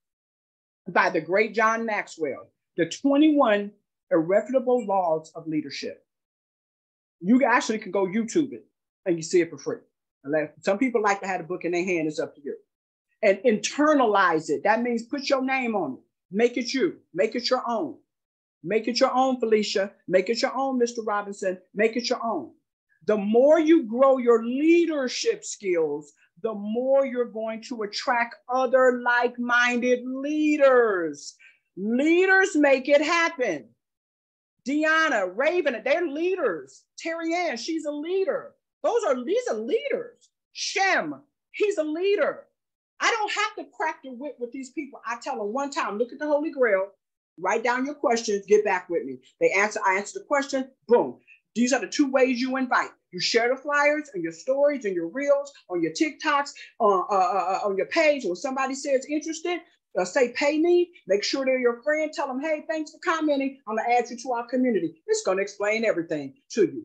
by the great John Maxwell, The 21 Irrefutable Laws of Leadership. You actually can go YouTube it and you see it for free. Some people like to have the book in their hand. It's up to you. And internalize it. That means put your name on it. Make it you. Make it your own. Make it your own, Felicia. Make it your own, Mr. Robinson. Make it your own. The more you grow your leadership skills, the more you're going to attract other like-minded leaders. Leaders make it happen. Deanna, Raven, they're leaders. Terry Ann, she's a leader. These are leaders. Shem, he's a leader. I don't have to crack the whip with these people. I tell them one time, look at the Holy Grail, write down your questions, get back with me. I answer the question, boom. These are the two ways you invite. You share the flyers and your stories and your reels on your TikToks, on your page. When somebody says interested, say pay me. Make sure they're your friend. Tell them, hey, thanks for commenting. I'm going to add you to our community. It's going to explain everything to you.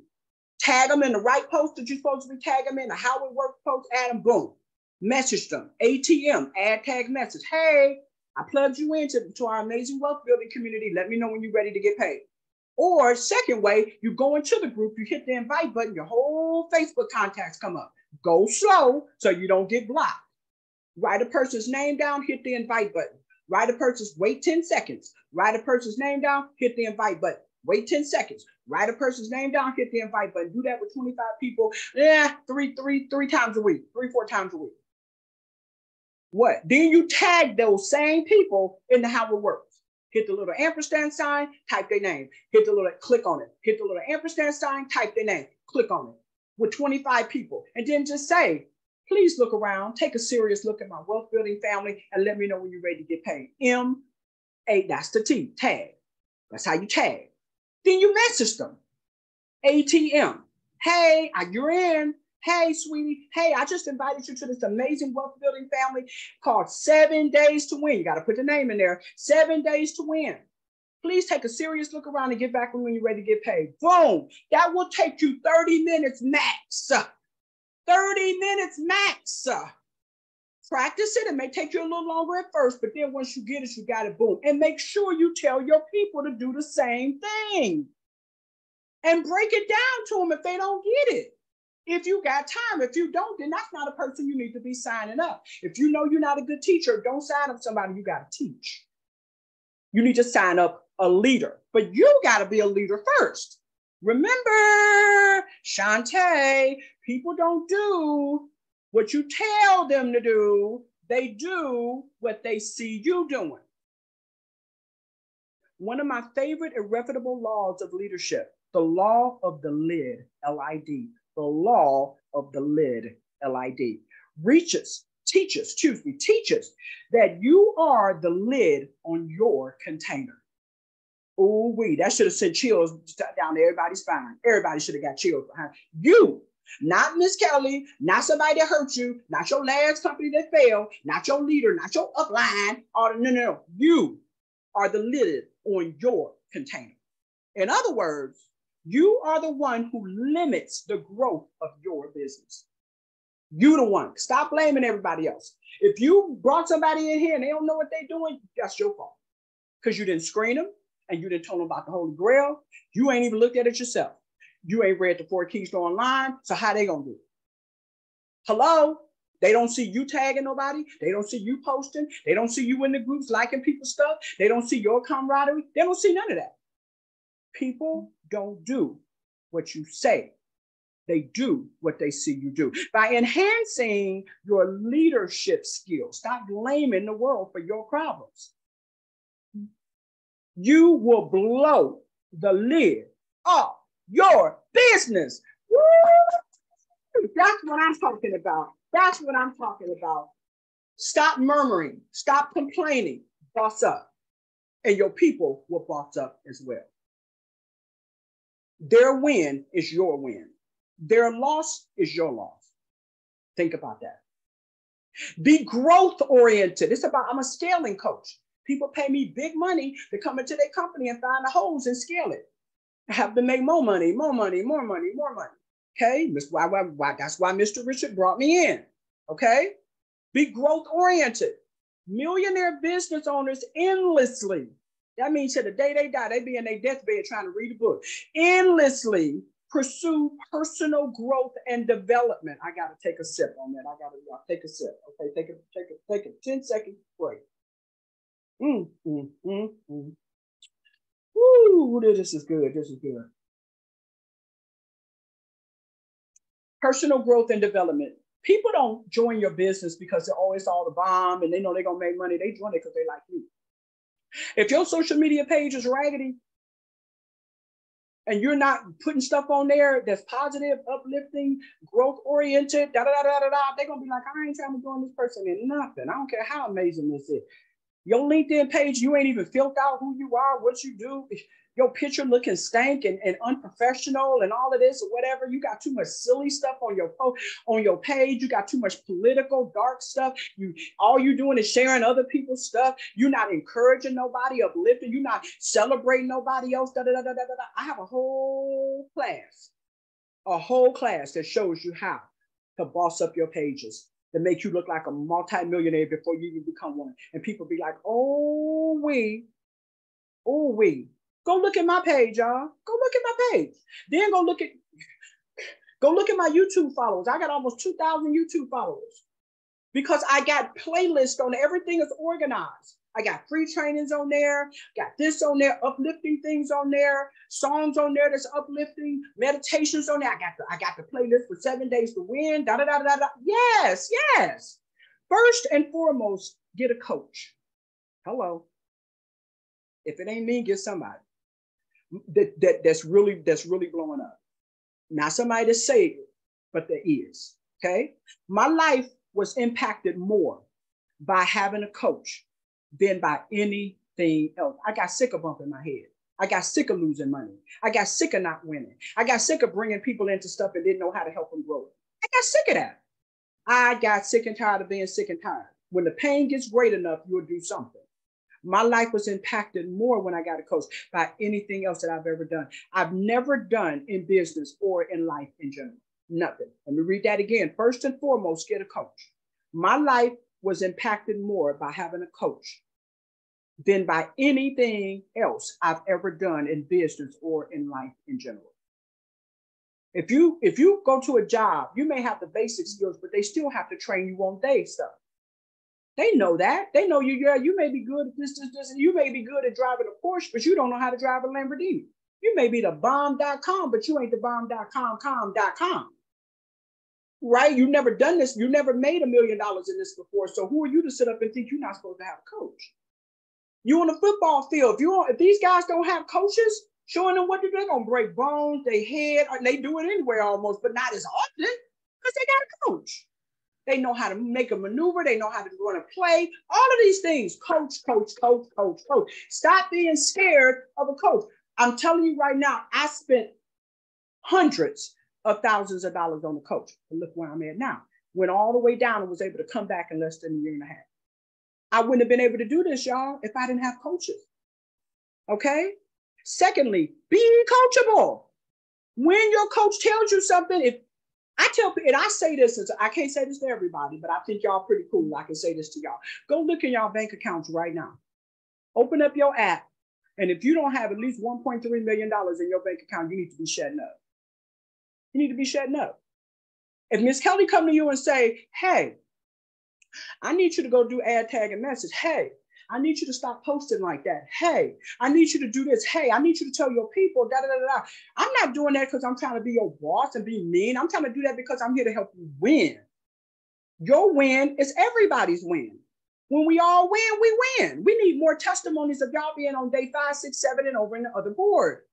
Tag them in the right post that you're supposed to be tagging them in. The how it works post, add them, boom. Message them. ATM, add tag message. Hey, I plugged you into our amazing wealth building community. Let me know when you're ready to get paid. Or second way, you go into the group, you hit the invite button, your whole Facebook contacts come up. Go slow so you don't get blocked. Write a person's name down, hit the invite button. Write a person's, wait 10 seconds. Write a person's name down, hit the invite button. Wait 10 seconds. Write a person's name down, hit the invite button. Do that with 25 people. Three times a week, 3-4 times a week. What? Then you tag those same people in the how it works. Hit the little ampersand sign, type their name. Hit the little, click on it. Hit the little ampersand sign, type their name. Click on it with 25 people. And then just say, please look around, take a serious look at my wealth building family and let me know when you're ready to get paid. M8, that's the T, tag. That's how you tag. Then you message them. ATM, hey, you're in. Hey, sweetie. Hey, I just invited you to this amazing wealth building family called 7 Days to Win. You got to put the name in there. 7 Days to Win. Please take a serious look around and get back when you're ready to get paid. Boom. That will take you 30 minutes max. 30 minutes max. Practice it. It may take you a little longer at first, but then once you get it, you got it. Boom. And make sure you tell your people to do the same thing. And break it down to them if they don't get it. If you got time, if you don't, then that's not a person you need to be signing up. If you know you're not a good teacher, don't sign up somebody you got to teach. You need to sign up a leader, but you got to be a leader first. Remember, Shantae, people don't do what you tell them to do. They do what they see you doing. One of my favorite irrefutable laws of leadership, the law of the lid, L-I-D. The law of the lid, L-I-D, teaches that you are the lid on your container. Oh, that should have sent chills down everybody's spine. Everybody should have got chills behind you. Not Miss Kelly, not somebody that hurt you, not your last company that failed, not your leader, not your upline. No. You are the lid on your container. In other words, you are the one who limits the growth of your business. You the one. Stop blaming everybody else. If you brought somebody in here and they don't know what they're doing, that's your fault. Because you didn't screen them and you didn't tell them about the Holy Grail. You ain't even looked at it yourself. You ain't read the 4 keys to online. So how they gonna do it? Hello? They don't see you tagging nobody. They don't see you posting. They don't see you in the groups liking people's stuff. They don't see your camaraderie. They don't see none of that. People don't do what you say. They do what they see you do. By enhancing your leadership skills, stop blaming the world for your problems. You will blow the lid off your business. Woo! That's what I'm talking about. That's what I'm talking about. Stop murmuring. Stop complaining. Boss up. And your people will boss up as well. Their win is your win. Their loss is your loss. Think about that. Be growth oriented. It's about, I'm a scaling coach. People pay me big money to come into their company and find the holes and scale it. I have to make more money. Okay, that's why Mr. Richard brought me in. Okay, be growth oriented. Millionaire business owners endlessly. That means to the day they die, they be in their deathbed trying to read a book. Endlessly pursue personal growth and development. I got to take a sip on that. I got to take a sip. Okay, take a 10-second break. Woo, this is good. This is good. Personal growth and development. People don't join your business because they're always all the bomb and they know they're going to make money. They join it because they like you. If your social media page is raggedy and you're not putting stuff on there that's positive, uplifting, growth-oriented, they're going to be like, I ain't trying to join this person in nothing. I don't care how amazing this is. Your LinkedIn page, you ain't even filled out who you are, what you do. Your picture looking stank and unprofessional and all of this or whatever. You got too much silly stuff on your page. You got too much political dark stuff. All you doing is sharing other people's stuff. You're not encouraging nobody, uplifting. You're not celebrating nobody else. I have a whole class that shows you how to boss up your pages, that make you look like a multi-millionaire before you even become one. And people be like, oh, we. Go look at my page, y'all. Go look at my page. Then go look at my YouTube followers. I got almost 2,000 YouTube followers because I got playlists on everything is organized. I got free trainings on there, got this on there, uplifting things on there, songs on there that's uplifting, meditations on there. I got the playlist for 7 Days to Win. Yes. First and foremost, get a coach. Hello. If it ain't me, get somebody that's really blowing up. Not somebody to say it, but there is. Okay. My life was impacted more by having a coach than by anything else. I got sick of bumping my head. I got sick of losing money. I got sick of not winning. I got sick of bringing people into stuff and didn't know how to help them grow. I got sick of that. I got sick and tired of being sick and tired. When the pain gets great enough, you'll do something. My life was impacted more when I got a coach by anything else that I've ever done. I've never done in business or in life in general. Nothing. Let me read that again. First and foremost, get a coach. My life was impacted more by having a coach than by anything else I've ever done in business or in life in general. If you go to a job, you may have the basic skills, but they still have to train you on day stuff. They know that. They know you may be good at this, and you may be good at driving a Porsche, but you don't know how to drive a Lamborghini. You may be the bomb.com, but you ain't the bomb.com. Right? You've never done this. You never made $1 million in this before. So who are you to sit up and think you're not supposed to have a coach? You on the football field. If these guys don't have coaches showing them what to do, they're going to break bones, they head, and they do it anywhere almost, but not as often because they got a coach. They know how to make a maneuver. They know how to run a play. All of these things. Coach. Stop being scared of a coach. I'm telling you right now, I spent hundreds of thousands of dollars on a coach. And look where I'm at now. Went all the way down and was able to come back in less than a year and a half. I wouldn't have been able to do this, y'all, if I didn't have coaches. Okay? Secondly, be coachable. When your coach tells you something, if I tell people, and I say this, I can't say this to everybody, but I think y'all pretty cool. I can say this to y'all. Go look in y'all bank accounts right now. Open up your app. And if you don't have at least $1.3 million in your bank account, you need to be shutting up. You need to be shutting up. If Miss Kelly come to you and say, hey, I need you to go do ad tag and message. Hey, I need you to stop posting like that. Hey, I need you to do this. Hey, I need you to tell your people, I'm not doing that because I'm trying to be your boss and be mean. I'm trying to do that because I'm here to help you win. Your win is everybody's win. When we all win, we win. We need more testimonies of y'all being on day 5, 6, 7, and over in the other board.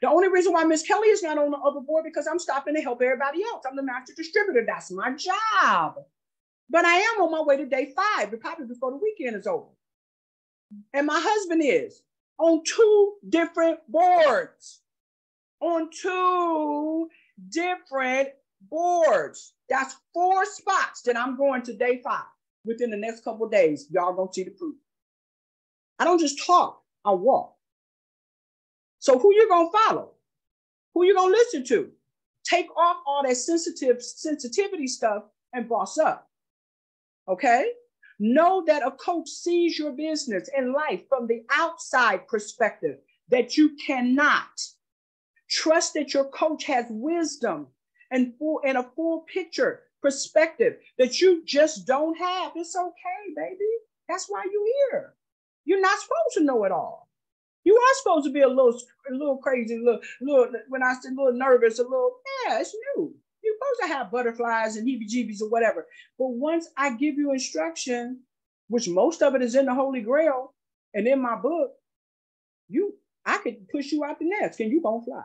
The only reason why Miss Kelly is not on the other board because I'm stopping to help everybody else. I'm the master distributor. That's my job. But I am on my way to day 5, but probably before the weekend is over. And my husband is on 2 different boards. On 2 different boards. That's 4 spots that I'm going to day 5 within the next couple of days. Y'all gonna see the proof. I don't just talk, I walk. So who you gonna follow? Who you gonna listen to? Take off all that sensitivity stuff and boss up. Okay? Know that a coach sees your business and life from the outside perspective, that you cannot Trust that your coach has wisdom and a full picture perspective that you just don't have. It's okay, baby. That's why you're here. You're not supposed to know it all. You are supposed to be a little crazy, when I say a little nervous, it's new. You're supposed to have butterflies and heebie-jeebies or whatever. But once I give you instruction, which most of it is in the Holy Grail and in my book, I could push you out the nest and you won't fly.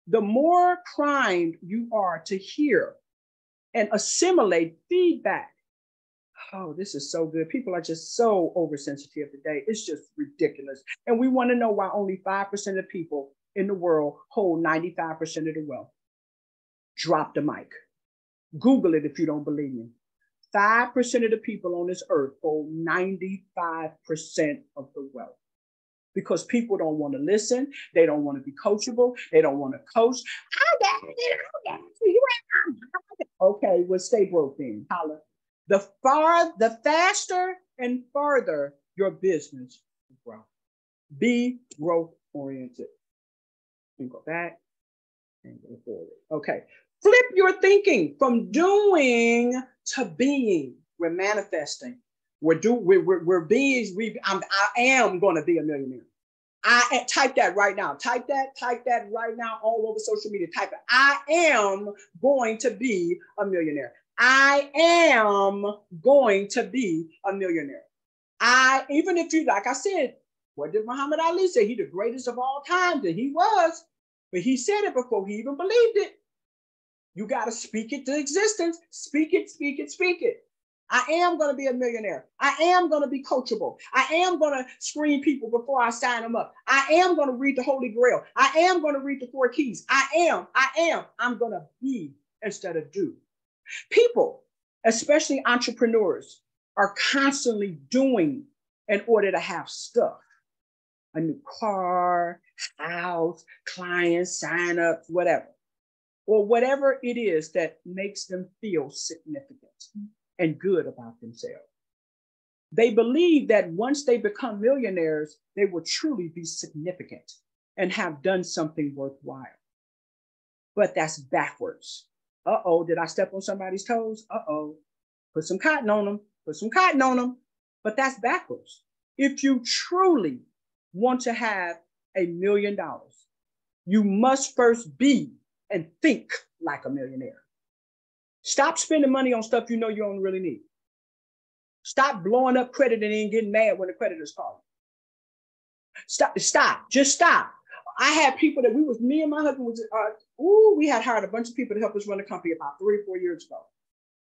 The more primed you are to hear and assimilate feedback. Oh, this is so good. People are just so oversensitive today. It's just ridiculous. And we want to know why only 5% of people in the world hold 95% of the wealth. Drop the mic. Google it if you don't believe me. 5% of the people on this earth hold 95% of the wealth. Because people don't want to listen. They don't want to be coachable. They don't want to coach. Okay, well, stay broke then. Holla. The faster and farther your business will grow. Be growth oriented. And go back and go forward. Okay. Flip your thinking from doing to being. We're manifesting. We're being. I am going to be a millionaire. I type that right now. Type that right now all over social media. Type it. I am going to be a millionaire. I am going to be a millionaire. Even if you, like I said, what did Muhammad Ali say? He's the greatest of all time. That he was, but he said it before he even believed it. You got to speak it to existence. Speak it, speak it, speak it. I am going to be a millionaire. I am going to be coachable. I am going to screen people before I sign them up. I am going to read the Holy Grail. I am going to read the 4 keys. I'm going to be instead of do. People, especially entrepreneurs, are constantly doing in order to have stuff. A new car, house, clients, sign-ups, whatever. Or whatever it is that makes them feel significant and good about themselves. They believe that once they become millionaires, they will truly be significant and have done something worthwhile. But that's backwards. Uh-oh, did I step on somebody's toes? Uh-oh, put some cotton on them, But that's backwards. If you truly want to have $1 million, you must first be and think like a millionaire. Stop spending money on stuff you know you don't really need. Stop blowing up credit and then getting mad when the creditors call. Stop, just stop. I had people that me and my husband we had hired a bunch of people to help us run the company about 3 or 4 years ago.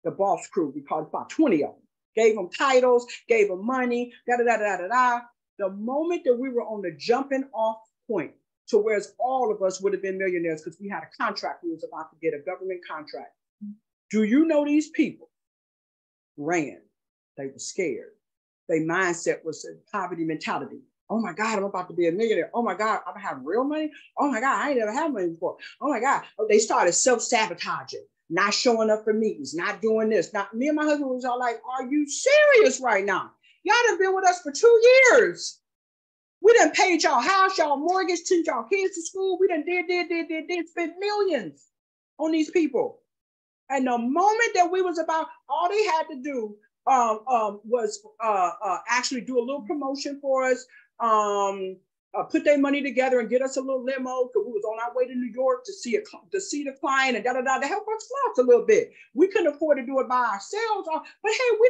The boss crew, we called about 20 of them. Gave them titles, gave them money, The moment that we were on the jumping off point to where all of us would have been millionaires because we had a contract, we was about to get a government contract. Do you know these people ran? They were scared. Their mindset was a poverty mentality. Oh my God, I'm about to be a millionaire. Oh my God, I'm gonna have real money. Oh my God, I ain't never had money before. Oh my God. They started self-sabotaging, not showing up for meetings, not doing this. Me and my husband was all like, are you serious right now? Y'all done been with us for 2 years. We done paid y'all house, y'all mortgage, sent y'all kids to school. We done did, spent millions on these people. And the moment that we was about, all they had to do was actually do a little promotion for us, put their money together and get us a little limo because we was on our way to New York to see the client and to help us floss a little bit. We couldn't afford to do it by ourselves, but hey, we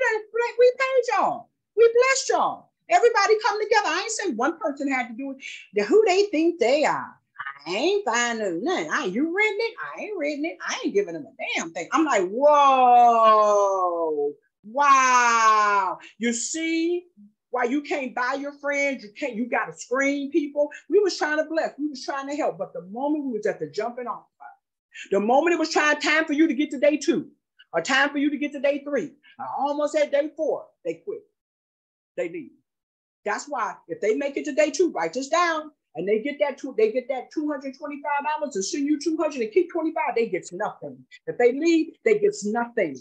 paid y'all. We blessed y'all. Everybody come together. I ain't saying one person had to do it. Who they think they are. I ain't finding nothing. You renting it? I ain't renting it. I ain't giving them a damn thing. I'm like, whoa, wow. You see why you can't buy your friends? You got to screen people. We was trying to bless. We was trying to help. But the moment we was at the jumping off spot, the moment it was time for you to get to day 2, or time for you to get to day 3, or almost at day 4, they quit. They leave. That's why if they make it to day 2, write this down. And they get that $225 and send you $200 and keep $25, they get nothing. If they leave, they get nothing.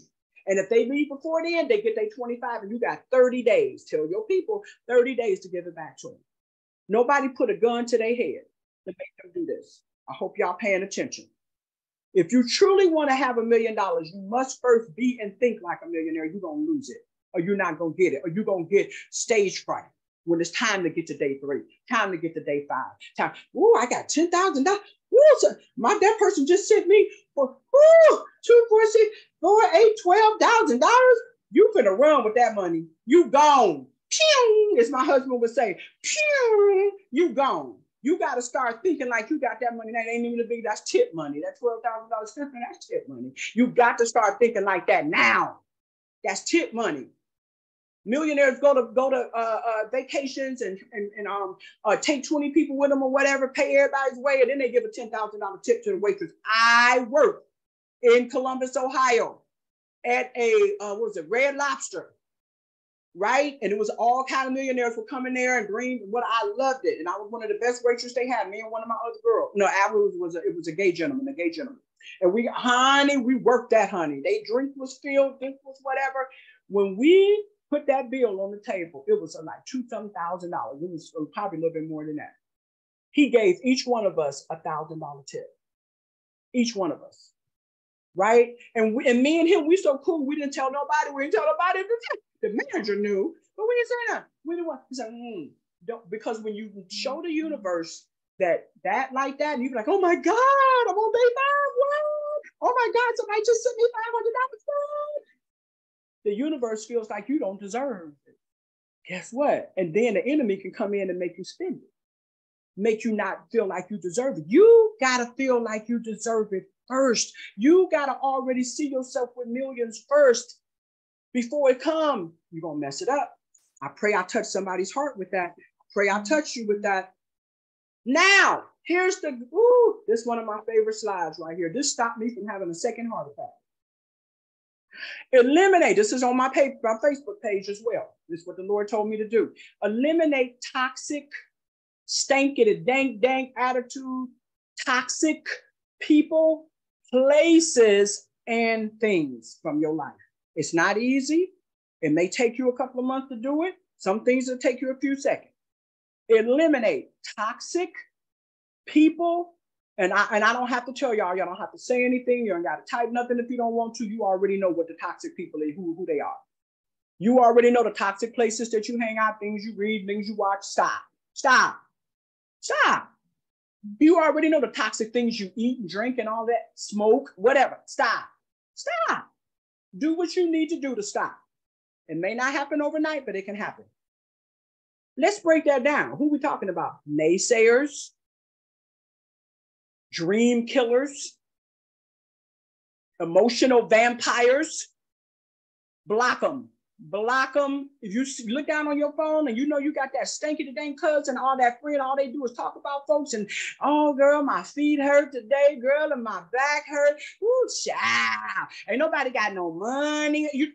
And if they leave before then, they get their $25 and you got 30 days. Tell your people 30 days to give it back to them. Nobody put a gun to their head to make them do this. I hope y'all paying attention. If you truly want to have $1 million, you must first be and think like a millionaire. You're going to lose it, or you're not going to get it, or you're going to get stage fright when it's time to get to day 3, time to get to day 5. Time, ooh, I got $10,000. Ooh, so that person just sent me for 2, 4, 6, 4, 8, $12,000. You finna run with that money. You gone. Pew, as my husband would say, pew, you gone. You got to start thinking like you got that money. That ain't even a big, that's tip money. That $12,000 that's tip money. You got to start thinking like that now. That's tip money. Millionaires go to vacations and take 20 people with them or whatever, pay everybody's way, and then they give a $10,000 tip to the waitress. I worked in Columbus, Ohio at a, Red Lobster, right? And it was all kind of millionaires were coming there and bring what I loved it. And I was one of the best waitresses they had, me and one of my other girls. No, it was a gay gentleman. And we worked that, honey. They drink was filled, drink was whatever. When we put that bill on the table, it was like $2,000. It was probably a little bit more than that. He gave each one of us a $1,000 tip. Each one of us. Right? And me and him, we so cool. We didn't tell nobody. We didn't tell nobody. The manager knew, but we didn't say that. We didn't want. He said, don't, because when you show the universe that like that, and you be like, oh my God, I'm on day 5. What? Oh my God, somebody just sent me $500. The universe feels like you don't deserve it. Guess what? And then the enemy can come in and make you spend it, make you not feel like you deserve it. You gotta feel like you deserve it first. You gotta already see yourself with millions first. Before it comes, you're going to mess it up. I pray I touch somebody's heart with that. I pray I touch you with that. Now, here's this one of my favorite slides right here. This stopped me from having a second heart attack. Eliminate, this is on my Facebook page as well. This is what the Lord told me to do. Eliminate toxic, stanky, dank attitude, toxic people, places, and things from your life. It's not easy. It may take you a couple of months to do it. Some things will take you a few seconds. Eliminate toxic people. And I don't have to tell y'all don't have to say anything. You don't got to type nothing if you don't want to. You already know what the toxic people are, who they are. You already know the toxic places that you hang out, things you read, things you watch. Stop. You already know the toxic things you eat and drink and all that, smoke, whatever. Stop. Do what you need to do to stop. It may not happen overnight, but it can happen. Let's break that down. Who are we talking about? Naysayers, dream killers, emotional vampires. Block them. If you look down on your phone and you know you got that stanky dang cousin, all that friend, all they do is talk about folks and, oh girl, my feet hurt today, girl, and my back hurt. Ooh, child. Ain't nobody got no money. You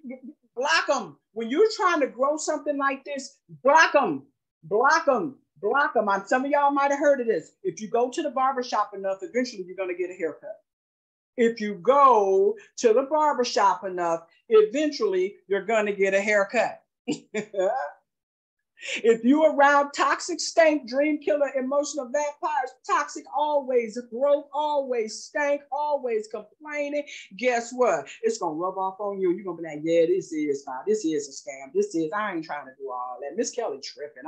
block them. When you're trying to grow something like this, block them. Some of y'all might have heard of this. If you go to the barbershop enough, eventually you're going to get a haircut. If you go to the barbershop enough, eventually you're going to get a haircut. If you're around toxic, stank, dream killer, emotional vampires, toxic always, broke always, stank always, complaining, guess what? It's going to rub off on you. You're going to be like, yeah, this is fine. This is a scam. I ain't trying to do all that. Miss Kelly tripping.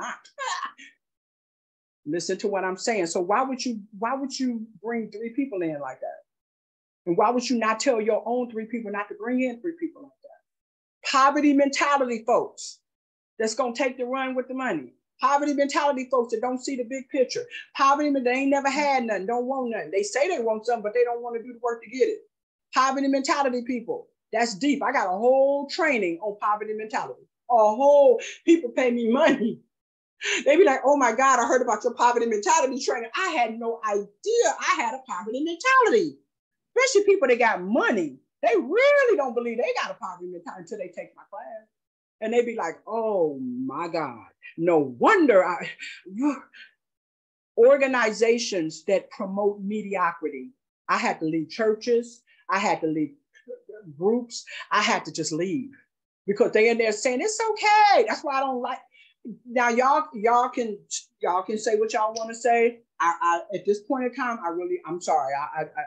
Listen to what I'm saying. So why would you bring 3 people in like that? And why would you not tell your own 3 people not to bring in 3 people like that? Poverty mentality, folks, that's going to take the run with the money. Poverty mentality, folks, that don't see the big picture. Poverty, they ain't never had nothing, don't want nothing. They say they want something, but they don't want to do the work to get it. Poverty mentality people, that's deep. I got a whole training on poverty mentality. People pay me money. They be like, oh my God, I heard about your poverty mentality training. I had no idea I had a poverty mentality. Especially people that got money. They really don't believe they got a poverty mentality until they take my class. And they be like, oh my God, no wonder organizations that promote mediocrity. I had to leave churches. I had to leave groups. I had to just leave because they in there saying, it's okay. That's why I don't like. Now y'all can say what y'all want to say. At this point in time, I'm sorry.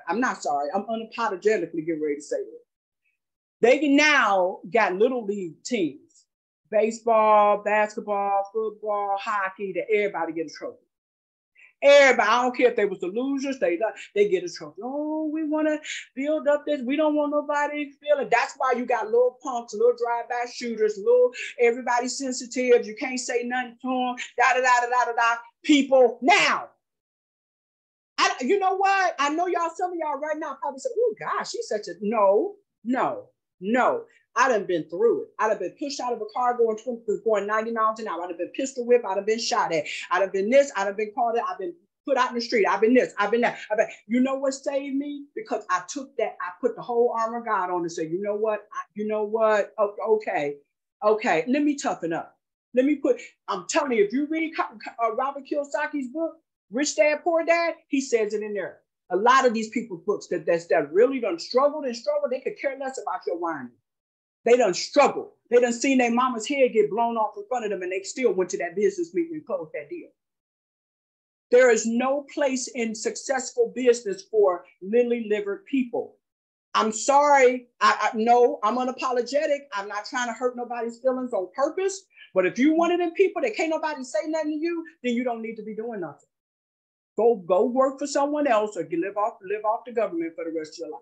I'm not sorry. I'm unapologetically getting ready to say it. They now got little league teams, baseball, basketball, football, hockey, that everybody get a trophy. Everybody, I don't care if they was the losers, they get a trophy. Oh, we want to build up this. We don't want nobody feeling. That's why you got little punks, little drive-by shooters, little everybody sensitive. You can't say nothing to them. Da. People now. You know what? I know y'all. Some of y'all right now probably say, "Oh gosh, she's such a no." I done been through it. I done been pushed out of a car going 90 miles an hour. I done been pistol whipped. I done been shot at. I done been this. I done been called it. I've been put out in the street. I've been this. I've been that. You know what saved me? Because I took that. I put the whole armor of God on and said, you know what? Okay. Let me toughen up. I'm telling you, if you read Robert Kiyosaki's book, Rich Dad, Poor Dad, he says it in there. A lot of these people's books that really done struggled, they could care less about your whining. They done struggled. They done seen their mama's head get blown off in front of them and they still went to that business meeting and closed that deal. There is no place in successful business for lily-livered people. I'm sorry. No, I'm unapologetic. I'm not trying to hurt nobody's feelings on purpose. But if you one of them people that can't nobody say nothing to you, then you don't need to be doing nothing. Go work for someone else or live off the government for the rest of your life.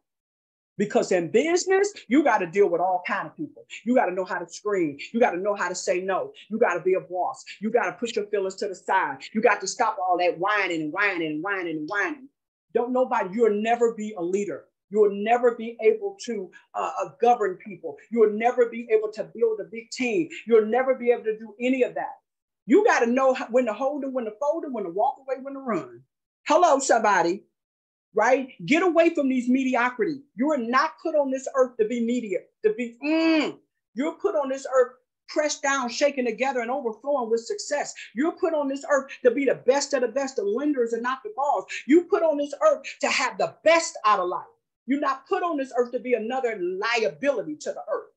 Because in business, you got to deal with all kinds of people. You got to know how to screen. You got to know how to say no. You got to be a boss. You got to push your feelings to the side. You got to stop all that whining. You'll never be a leader. You'll never be able to govern people. You'll never be able to build a big team. You'll never be able to do any of that. You got to know when to hold it, when to fold it, when to walk away, when to run. Hello, somebody. Right? Get away from these mediocrity. You are not put on this earth to be You're put on this earth pressed down, shaken together, and overflowing with success. You're put on this earth to be the best of the best, the lenders and not the borrowers. You put on this earth to have the best out of life. You're not put on this earth to be another liability to the earth.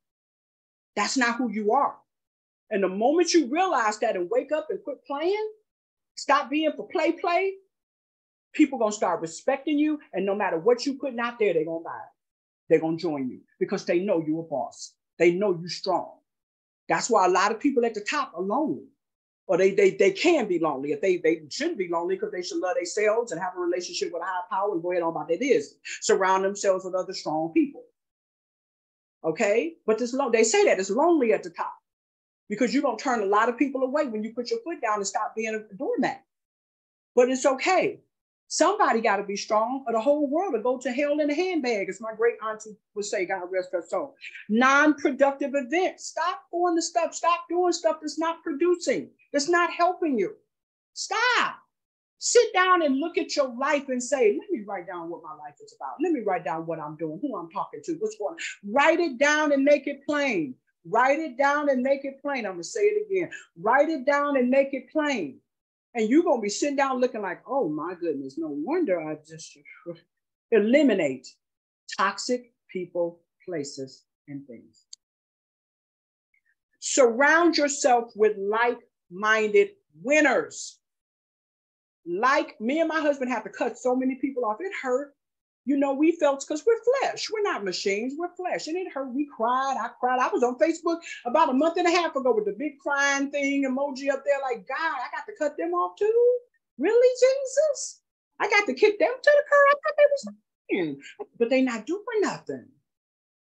That's not who you are. And the moment you realize that and wake up and quit playing, stop being for play, people going to start respecting you. And no matter what you putting out there, they're going to buy it. They're going to join you because they know you're a boss. They know you're strong. That's why a lot of people at the top are lonely. Or they can be lonely. If they shouldn't be lonely because they should love themselves and have a relationship with a higher power and go ahead on about their business. Surround themselves with other strong people. Okay? But they say that it's lonely at the top because you're going to turn a lot of people away when you put your foot down and stop being a doormat. But it's okay. Somebody got to be strong or the whole world will go to hell in a handbag, as my great auntie would say, God rest her soul. Non-productive events. Stop doing the stuff. Stop doing stuff that's not producing, that's not helping you. Stop. Sit down and look at your life and say, let me write down what my life is about. Let me write down what I'm doing, who I'm talking to, what's going on. Write it down and make it plain. Write it down and make it plain. I'm going to say it again. Write it down and make it plain. And you're going to be sitting down looking like, oh my goodness, no wonder I just eliminate toxic people, places, and things. Surround yourself with like-minded winners. Like me and my husband have to cut so many people off. It hurt. You know, we felt because we're flesh. We're not machines. We're flesh. And it hurt. We cried. I cried. I was on Facebook about a month and a half ago with the big crying thing emoji up there. Like, God, I got to cut them off too? Really, Jesus? I got to kick them to the curb? I thought they was saying. But they not doing nothing.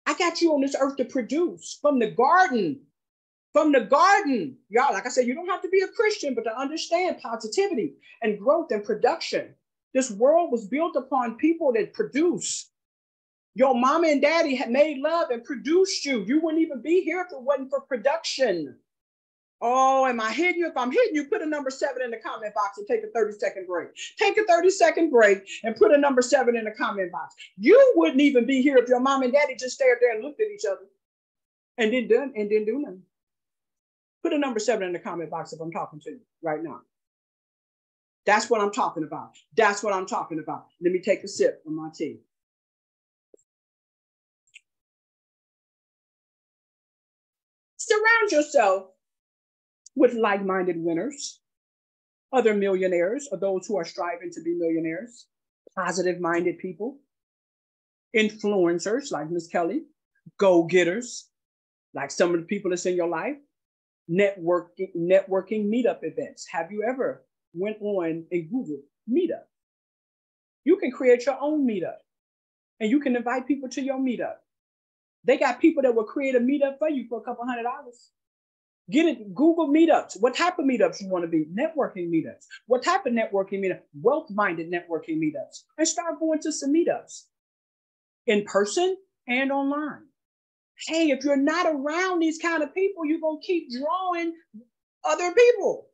I got you on this earth to produce from the garden. From the garden. Y'all, like I said, you don't have to be a Christian, but to understand positivity and growth and production. This world was built upon people that produce. Your mama and daddy had made love and produced you. You wouldn't even be here if it wasn't for production. Oh, am I hitting you? If I'm hitting you, put a number 7 in the comment box and take a 30-second break. Take a 30-second break and put a number 7 in the comment box. You wouldn't even be here if your mom and daddy just stared there and looked at each other and didn't do nothing. Put a number 7 in the comment box if I'm talking to you right now. That's what I'm talking about. That's what I'm talking about. Let me take a sip from my tea. Surround yourself with like-minded winners. Other millionaires are those who are striving to be millionaires, positive-minded people, influencers like Miss Kelly, go-getters like some of the people that's in your life, networking meetup events. Have you ever went on and Googled meetup? You can create your own meetup and you can invite people to your meetup. They got people that will create a meetup for you for a couple $100. Get it, Google meetups. What type of meetups you want to be? Networking meetups. What type of networking meetup? Wealth-minded networking meetups. And start going to some meetups in person and online. Hey, if you're not around these kind of people, you're going to keep drawing other people,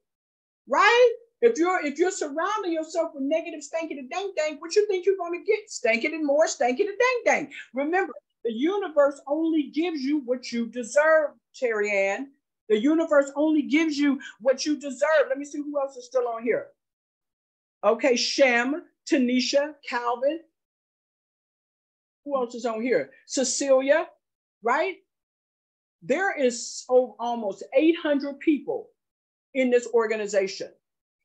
right? If you're surrounding yourself with negative stanky to dang dang, what you think you're going to get? Stanky and more stanky to dang dang. Remember, the universe only gives you what you deserve, Terry Ann. The universe only gives you what you deserve. Let me see who else is still on here. Okay, Shem, Tanisha, Calvin. Who else is on here? Cecilia, right? There is almost 800 people in this organization,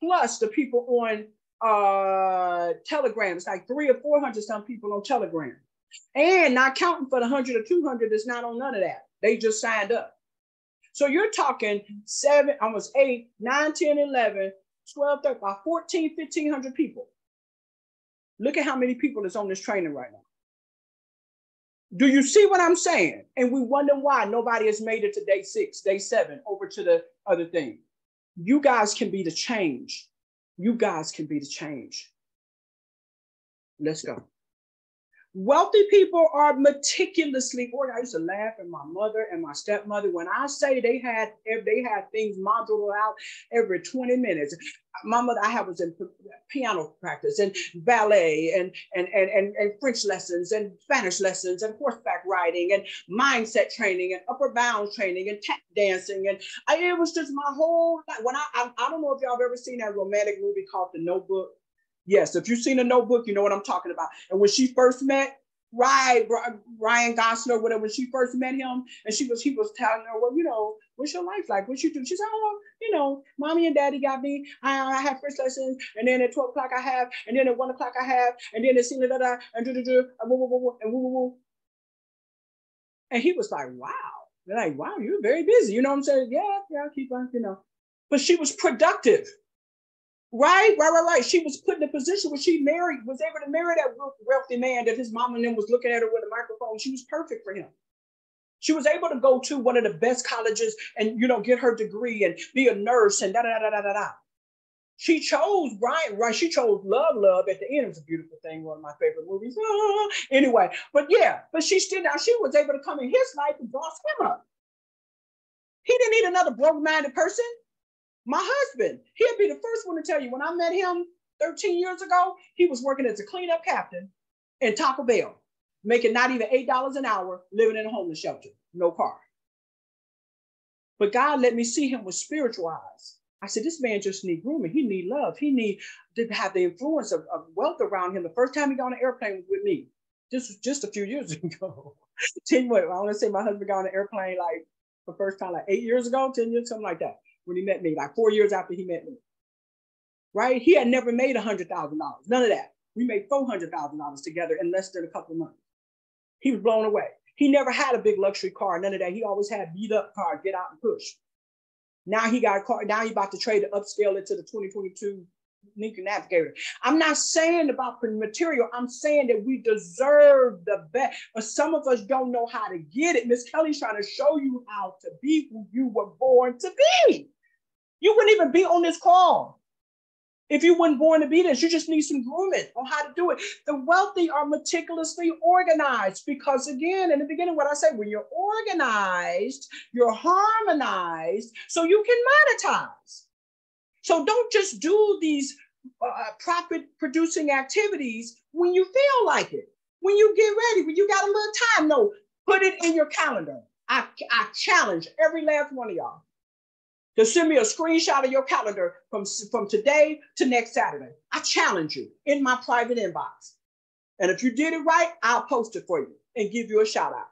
plus the people on Telegram. It's like 300 or 400 some people on Telegram. And not counting for the 100 or 200 that's not on none of that. They just signed up. So you're talking 7, almost 8, 9, 10, 11, 12, 13, about 14, 1,500 people. Look at how many people is on this training right now. Do you see what I'm saying? And we wonder why nobody has made it to day 6, day 7, over to the other thing. You guys can be the change. You guys can be the change. Let's go. Wealthy people are meticulously organized. I used to laugh at my mother and my stepmother when I say they had things modeled out every 20 minutes. My mother, I was in piano practice and ballet and French lessons and Spanish lessons and horseback riding and mindset training and upper bound training and tap dancing. And it was just my whole life. When I don't know if y'all have ever seen that romantic movie called The Notebook. Yes, if you've seen The Notebook, you know what I'm talking about. And when she first met Ryan Gosling, whatever, when she first met him, and he was telling her, well, you know, what's your life like? What you do? She said, oh, you know, mommy and daddy got me. I have French lessons, and then at 12 o'clock I have, and then at 1 o'clock I have, and then it's and and he was like, wow. They're like, wow, you're very busy. You know what I'm saying? Yeah, keep on, you know. But she was productive. Right. She was put in a position where she was able to marry that wealthy man that his mom and them was looking at her with a microphone. She was perfect for him. She was able to go to one of the best colleges and, you know, get her degree and be a nurse and da. She chose Brian. She chose Love at the end. It was a beautiful thing. One of my favorite movies. Anyway, but she was able to come in his life and boss him up. He didn't need another broke-minded person. My husband, he'll be the first one to tell you, when I met him 13 years ago, he was working as a cleanup captain in Taco Bell, making not even $8 an hour, living in a homeless shelter, no car. But God let me see him with spiritual eyes. I said, this man just need grooming. He need love. He need to have the influence of wealth around him. The first time he got on an airplane was with me. This was just a few years ago. I want to say my husband got on an airplane like the first time, like 8 years ago, 10 years, something like that. When he met me, like 4 years after he met me, right? He had never made $100,000, none of that. We made $400,000 together in less than a couple of months. He was blown away. He never had a big luxury car, none of that. He always had beat up cars, get out and push. Now he got a car. Now he's about to trade to upscale it to the 2022 Lincoln Navigator. I'm not saying about material. I'm saying that we deserve the best, but some of us don't know how to get it. Miss Kelly's trying to show you how to be who you were born to be. You wouldn't even be on this call if you weren't born to be this. You just need some grooming on how to do it. The wealthy are meticulously organized because, again, in the beginning, what I said, when you're organized, you're harmonized, so you can monetize. So don't just do these profit-producing activities when you feel like it. When you get ready, when you got a little time, no, put it in your calendar. I challenge every last one of y'all to send me a screenshot of your calendar from today to next Saturday. I challenge you in my private inbox. And if you did it right, I'll post it for you and give you a shout out.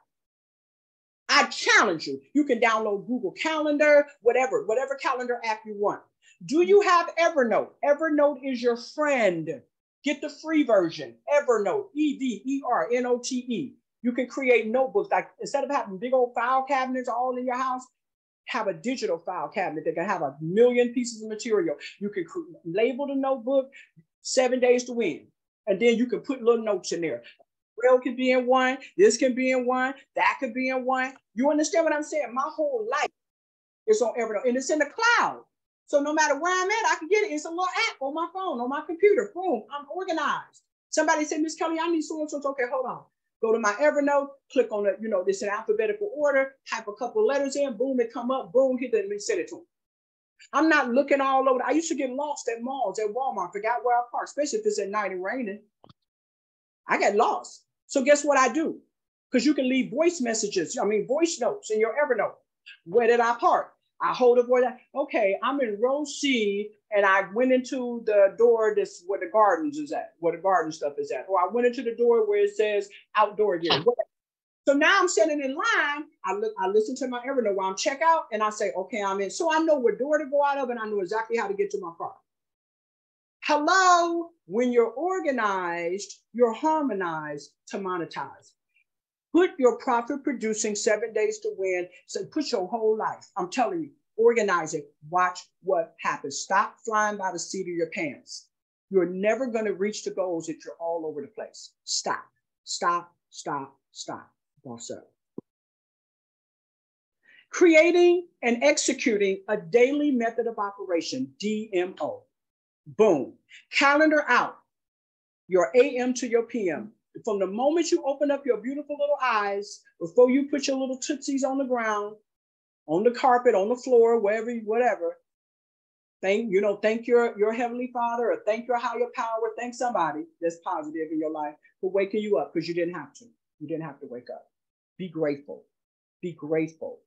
I challenge you. You can download Google Calendar, whatever calendar app you want. Do you have Evernote? Evernote is your friend. Get the free version, Evernote, Evernote. You can create notebooks. Like instead of having big old file cabinets all in your house, have a digital file cabinet that can have 1,000,000 pieces of material. You can label the notebook 7 days to win. And then you can put little notes in there. Braille can be in one, this can be in one, that could be in one. You understand what I'm saying? My whole life is on Evernote and it's in the cloud. So no matter where I'm at, I can get it. It's a little app on my phone, on my computer. Boom, I'm organized. Somebody said, Miss Kelly, I need so-and-so. Okay, hold on. Go to my Evernote, click on it, this in alphabetical order, type a couple of letters in, boom, it come up, boom, hit it, and send it to them. I'm not looking all over. I used to get lost at malls, at Walmart, forgot where I parked, especially if it's at night and raining. I get lost. So guess what I do? Because you can leave voice notes in your Evernote. Where did I park? I hold it where okay, I'm in row C and I went into the door where the gardens is at, where the garden stuff is at. Or I went into the door where it says outdoor gear. So now I'm sitting in line. I listen to my Evernote while I'm check out and I say, okay, I'm in. So I know what door to go out of and I know exactly how to get to my car. Hello, when you're organized, you're harmonized to monetize. Put your profit producing 7 days to win. So put your whole life. I'm telling you, organize it. Watch what happens. Stop flying by the seat of your pants. You're never going to reach the goals if you're all over the place. Stop, stop, stop, stop. Boss up. Creating and executing a daily method of operation, DMO. Boom. Calendar out your AM to your PM. From the moment you open up your beautiful little eyes, before you put your little tootsies on the ground, on the carpet, on the floor, wherever, whatever, thank your Heavenly Father or thank your higher power, thank somebody that's positive in your life for waking you up because you didn't have to. You didn't have to wake up. Be grateful. Be grateful.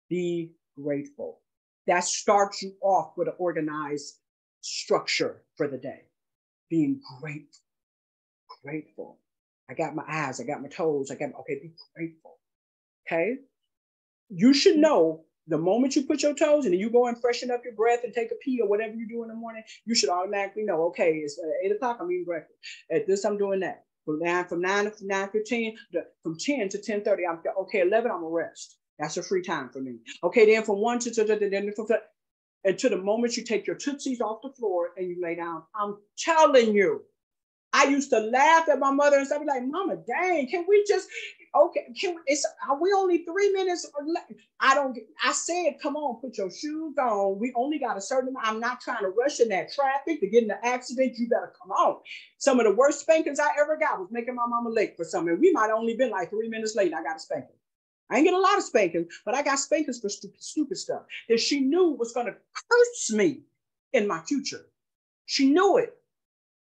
Be grateful. That starts you off with an organized structure for the day. Being grateful. Grateful. I got my eyes, I got my toes, okay, be grateful, okay? You should know the moment you put your toes in and you go and freshen up your breath and take a pee or whatever you do in the morning, you should automatically know, okay, it's 8 o'clock, I'm eating breakfast. At this, I'm doing that. From 9 to 9:15, from 10 to 10:30, I'm okay, 11, I'm gonna rest. That's a free time for me. Okay, then from 1 to until the moment you take your tootsies off the floor and you lay down, I'm telling you, I used to laugh at my mother and stuff like, Mama, dang, can we just, okay, are we only 3 minutes? I said, come on, put your shoes on. We only got a certain amount. I'm not trying to rush in that traffic to get in an accident. You better come on. Some of the worst spankings I ever got was making my mama late for something. We might have only been like 3 minutes late and I got a spanking. I ain't get a lot of spankings, but I got spankings for stupid stuff that she knew was going to curse me in my future. She knew it.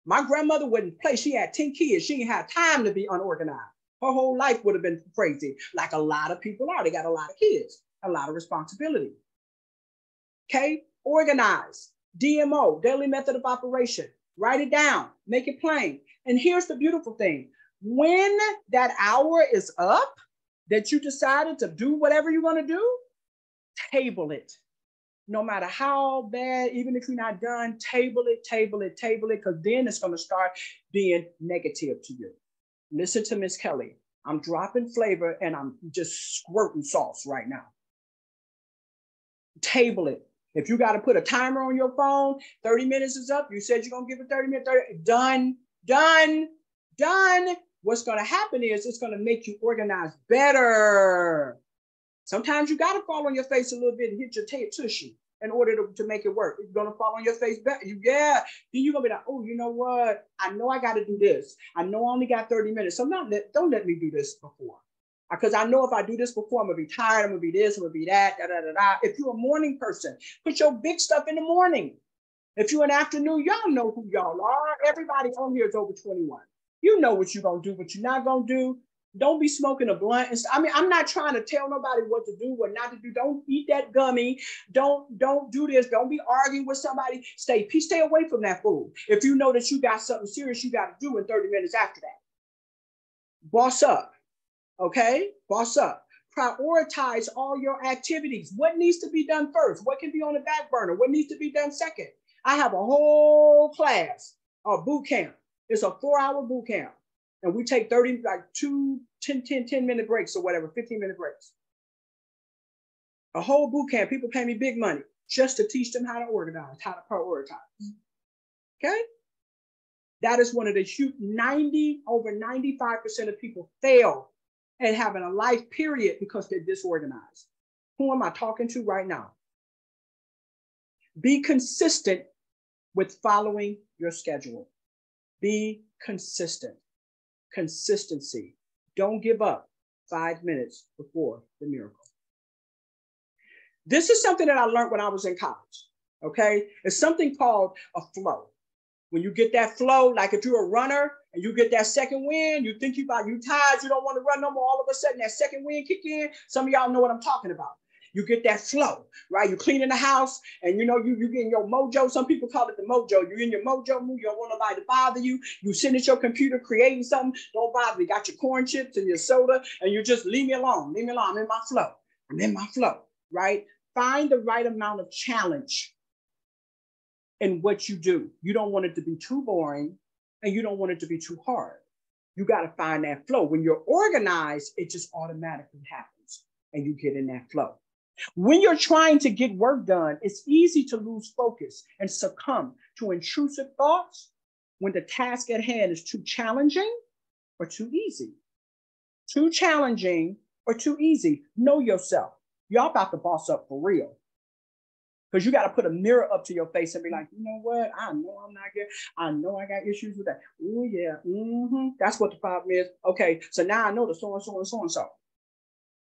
My grandmother wouldn't play. She had 10 kids. She didn't have time to be unorganized. Her whole life would have been crazy, like a lot of people are. They got a lot of kids, a lot of responsibility. Okay, organize, DMO, daily method of operation. Write it down, make it plain. And here's the beautiful thing. When that hour is up, that you decided to do whatever you want to do, table it. No matter how bad, even if you're not done, table it, because then it's going to start being negative to you. Listen to Miss Kelly. I'm dropping flavor and I'm just squirting sauce right now. Table it. If you got to put a timer on your phone, 30 minutes is up. You said you're going to give it 30 minutes. Done. What's going to happen is it's going to make you organize better. Sometimes you got to fall on your face a little bit and hit your tushy in order to make it work. It's going to fall on your face better. Then you're going to be like, oh, you know what? I know I got to do this. I know I only got 30 minutes. So don't let me do this before. Because I know if I do this before, I'm going to be tired. I'm going to be this, I'm going to be that, If you're a morning person, put your big stuff in the morning. If you're an afternoon, y'all know who y'all are. Everybody on here is over 21. You know what you're going to do, what you're not going to do. Don't be smoking a blunt. I'm not trying to tell nobody what to do, what not to do. Don't eat that gummy. Don't do this. Don't be arguing with somebody. Stay away from that food. If you know that you got something serious you got to do in 30 minutes after that. Boss up. Okay? Boss up. Prioritize all your activities. What needs to be done first? What can be on the back burner? What needs to be done second? I have a whole class, a boot camp. It's a 4-hour boot camp. And we take 30, like 10-minute breaks or whatever, 15-minute breaks. A whole boot camp. People pay me big money just to teach them how to organize, how to prioritize. Okay? That is one of the huge, over 95% of people fail at having a life period because they're disorganized. Who am I talking to right now? Be consistent with following your schedule. Be consistent. Consistency. Don't give up 5 minutes before the miracle. This is something that I learned when I was in college. Okay? It's something called a flow. When you get that flow, like if you're a runner and you get that second wind, you think you tired, you don't want to run no more. All of a sudden, that second wind kick in. Some of y'all know what I'm talking about. You get that flow, right? You're cleaning the house and you get in your mojo. Some people call it the mojo. You're in your mojo mood. You don't want nobody to bother you. You sitting at your computer creating something. Don't bother me. You got your corn chips and your soda and you just leave me alone. Leave me alone. I'm in my flow. I'm in my flow, right? Find the right amount of challenge in what you do. You don't want it to be too boring and you don't want it to be too hard. You got to find that flow. When you're organized, it just automatically happens and you get in that flow. When you're trying to get work done, it's easy to lose focus and succumb to intrusive thoughts when the task at hand is too challenging or too easy. Too challenging or too easy. Know yourself. Y'all about to boss up for real. Because you got to put a mirror up to your face and be like, you know what? I know I'm not good. I know I got issues with that. Oh, yeah. That's what the problem is. Okay, so now I know the so-and-so and so-and-so.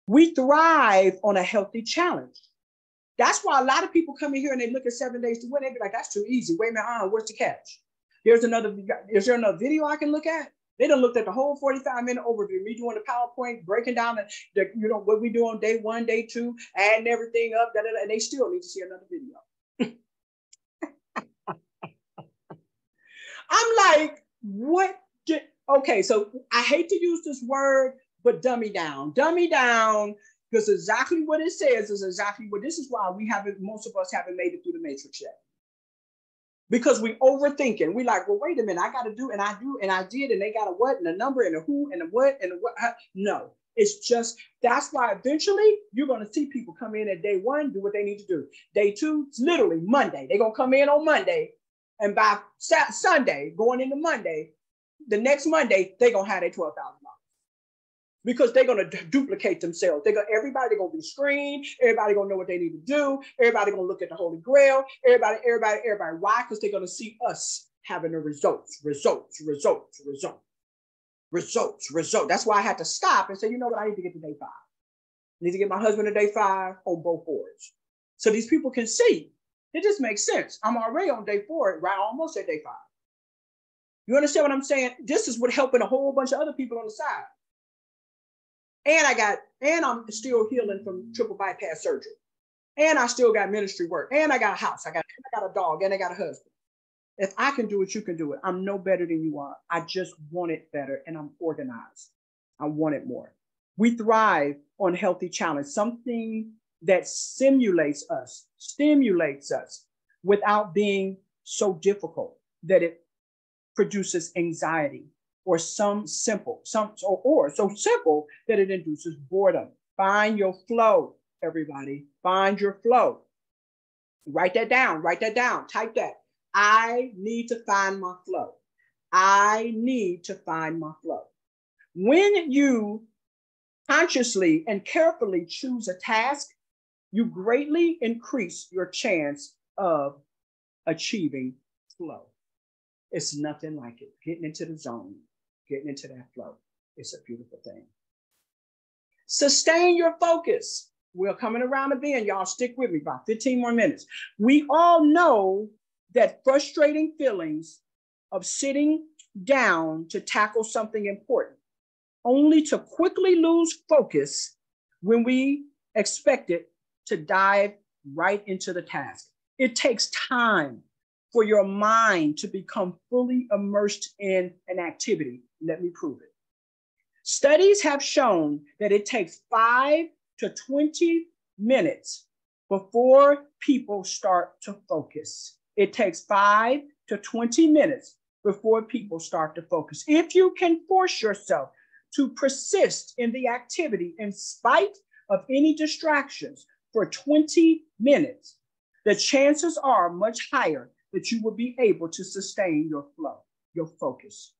We thrive on a healthy challenge. That's why a lot of people come in here and they look at 7 days to win. They be like, that's too easy. Wait a minute, what's the catch? Is there another video I can look at? They done looked at the whole 45-minute overview, me doing the PowerPoint, breaking down what we do on day 1, day 2, adding everything up, and they still need to see another video. I'm like, okay, so I hate to use this word, but dummy down. Dummy down, because exactly what it says is exactly what, this is why most of us haven't made it through the matrix yet. Because we overthinking. We like, well, wait a minute, I got to do, and I do, and I did, and they got a what, and a number, and a who, and a what, and a what. No, it's just, that's why eventually you're going to see people come in at day 1, do what they need to do. Day 2, it's literally Monday. They're going to come in on Monday, and by Sunday, going into Monday, the next Monday, they're going to have their $12,000. Because they're going to duplicate themselves. Everybody going to be screened. Everybody going to know what they need to do. Everybody going to look at the Holy Grail. Everybody. Why? Because they're going to see us having the results. That's why I had to stop and say, you know what? I need to get to day 5. I need to get my husband to day 5 on both boards. So these people can see. It just makes sense. I'm already on day 4, right? Almost at day 5. You understand what I'm saying? This is what helping a whole bunch of other people on the side. And I'm still healing from triple bypass surgery. And I still got ministry work. And I got a house. I got a dog. And I got a husband. If I can do it, you can do it. I'm no better than you are. I just want it better. And I'm organized. I want it more. We thrive on healthy challenge. Something that stimulates us without being so difficult that it produces anxiety. Or so simple that it induces boredom. Find your flow, everybody. Find your flow. Write that down. Type that. I need to find my flow. When you consciously and carefully choose a task, you greatly increase your chance of achieving flow. It's nothing like it. Getting into the zone. Getting into that flow. It's a beautiful thing. Sustain your focus. We're coming around the bend. Y'all stick with me about 15 more minutes. We all know that frustrating feelings of sitting down to tackle something important, only to quickly lose focus when we expect it to dive right into the task. It takes time for your mind to become fully immersed in an activity. Let me prove it. Studies have shown that it takes 5 to 20 minutes before people start to focus. It takes 5 to 20 minutes before people start to focus. If you can force yourself to persist in the activity in spite of any distractions for 20 minutes, the chances are much higher that you will be able to sustain your flow, your focus.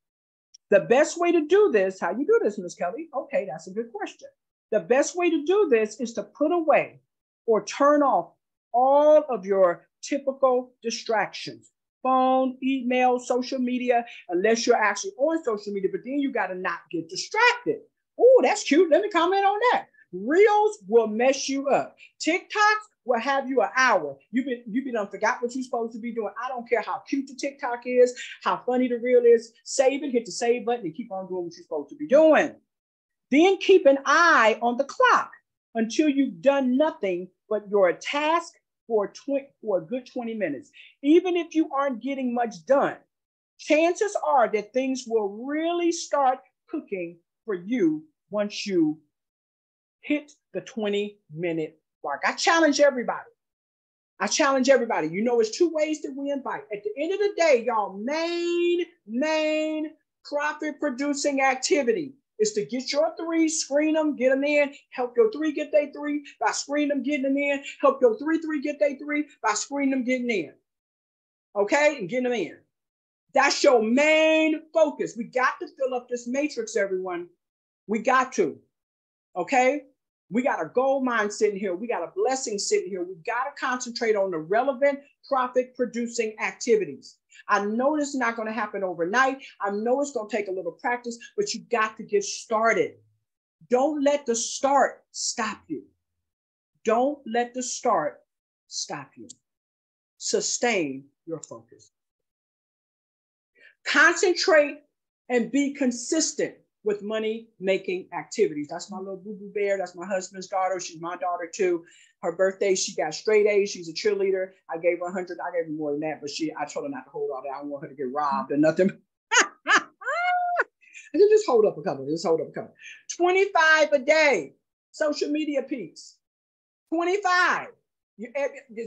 The best way to do this, how you do this, Ms. Kelly? Okay, that's a good question. The best way to do this is to put away or turn off all of your typical distractions. Phone, email, social media, unless you're actually on social media, but then you got to not get distracted. Oh, that's cute. Let me comment on that. Reels will mess you up. TikToks will have you an hour. You've been forgot what you're supposed to be doing. I don't care how cute the TikTok is, how funny the reel is. Save it, hit the save button, and keep on doing what you're supposed to be doing. Then keep an eye on the clock until you've done nothing but your task for a good 20 minutes. Even if you aren't getting much done, chances are that things will really start cooking for you once you hit the 20-minute mark. I challenge everybody. You know, it's 2 ways that we invite. At the end of the day, y'all, main profit producing activity is to get your 3, screen them, get them in, help your 3 get their 3 by screen them, getting them in, help your 3 get their 3 by screen them, getting in. Okay, and getting them in. That's your main focus. We got to fill up this matrix, everyone. We got to. Okay, we got a gold mine sitting here. We got a blessing sitting here. We got to concentrate on the relevant profit producing activities. I know this is not going to happen overnight. I know it's going to take a little practice, but you got to get started. Don't let the start stop you. Don't let the start stop you. Sustain your focus. Concentrate and be consistent with money-making activities. That's my little boo-boo bear. That's my husband's daughter. She's my daughter too. Her birthday, she got straight A's. She's a cheerleader. I gave her 100. I gave her more than that, but I told her not to hold all that. I don't want her to get robbed or nothing. Just hold up a couple. 25 a day. Social media peaks. 25.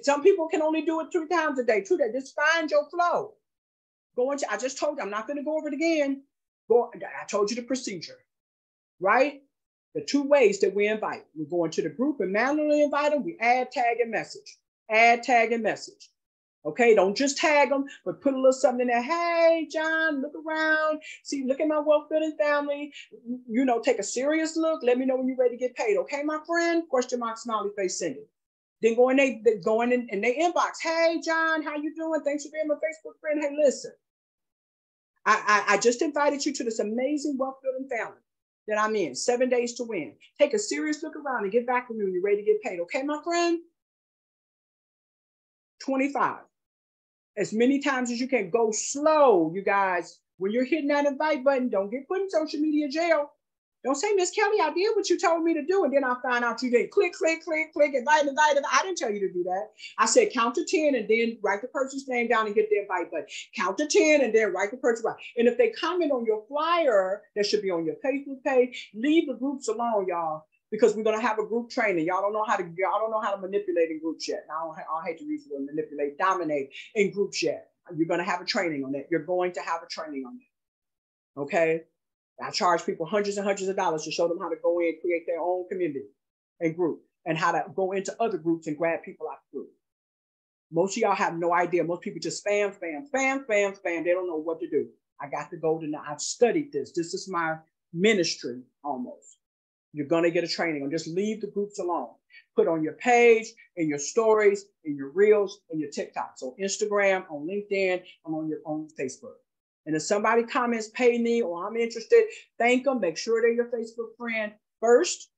Some people can only do it 2 times a day. 2 days. Just find your flow. I just told you, I'm not going to go over it again. I told you the procedure, right? The 2 ways that we invite. We go into the group and manually invite them. We add, tag, and message. Add, tag, and message. Okay, don't just tag them, but put a little something in there. Hey, John, look around. See, look at my wealth-building family. You know, take a serious look. Let me know when you're ready to get paid. Okay, my friend? Question mark, smiley face, send it. Then go in their inbox. Hey, John, how you doing? Thanks for being my Facebook friend. Hey, listen. I just invited you to this amazing wealth-building family that I'm in, 7 days to win. Take a serious look around and get back with me when you're ready to get paid. Okay, my friend? 25. As many times as you can. Go slow, you guys. When you're hitting that invite button, don't get put in social media jail. Don't say, Miss Kelly, I did what you told me to do. And then I find out you did click, invite. I didn't tell you to do that. I said, count to 10 and then write the person's name down and get the invite button. Count to 10 and then write the person right. And if they comment on your flyer, that should be on your Facebook page. Leave the groups alone, y'all, because we're going to have a group training. Y'all don't know how to manipulate in groups yet. I hate to use the word manipulate, dominate in groups yet. You're going to have a training on that. You're going to have a training on that. Okay. I charge people hundreds and hundreds of dollars to show them how to go in, create their own community and group, and how to go into other groups and grab people out the group. Most of y'all have no idea. Most people just spam. They don't know what to do. I got the golden. I've studied this. This is my ministry almost. You're going to get a training on. Just leave the groups alone. Put on your page, in your stories, in your reels, in your TikToks, on Instagram, on LinkedIn, and on your own Facebook. And if somebody comments, pay me, or I'm interested, thank them. Make sure they're your Facebook friend first,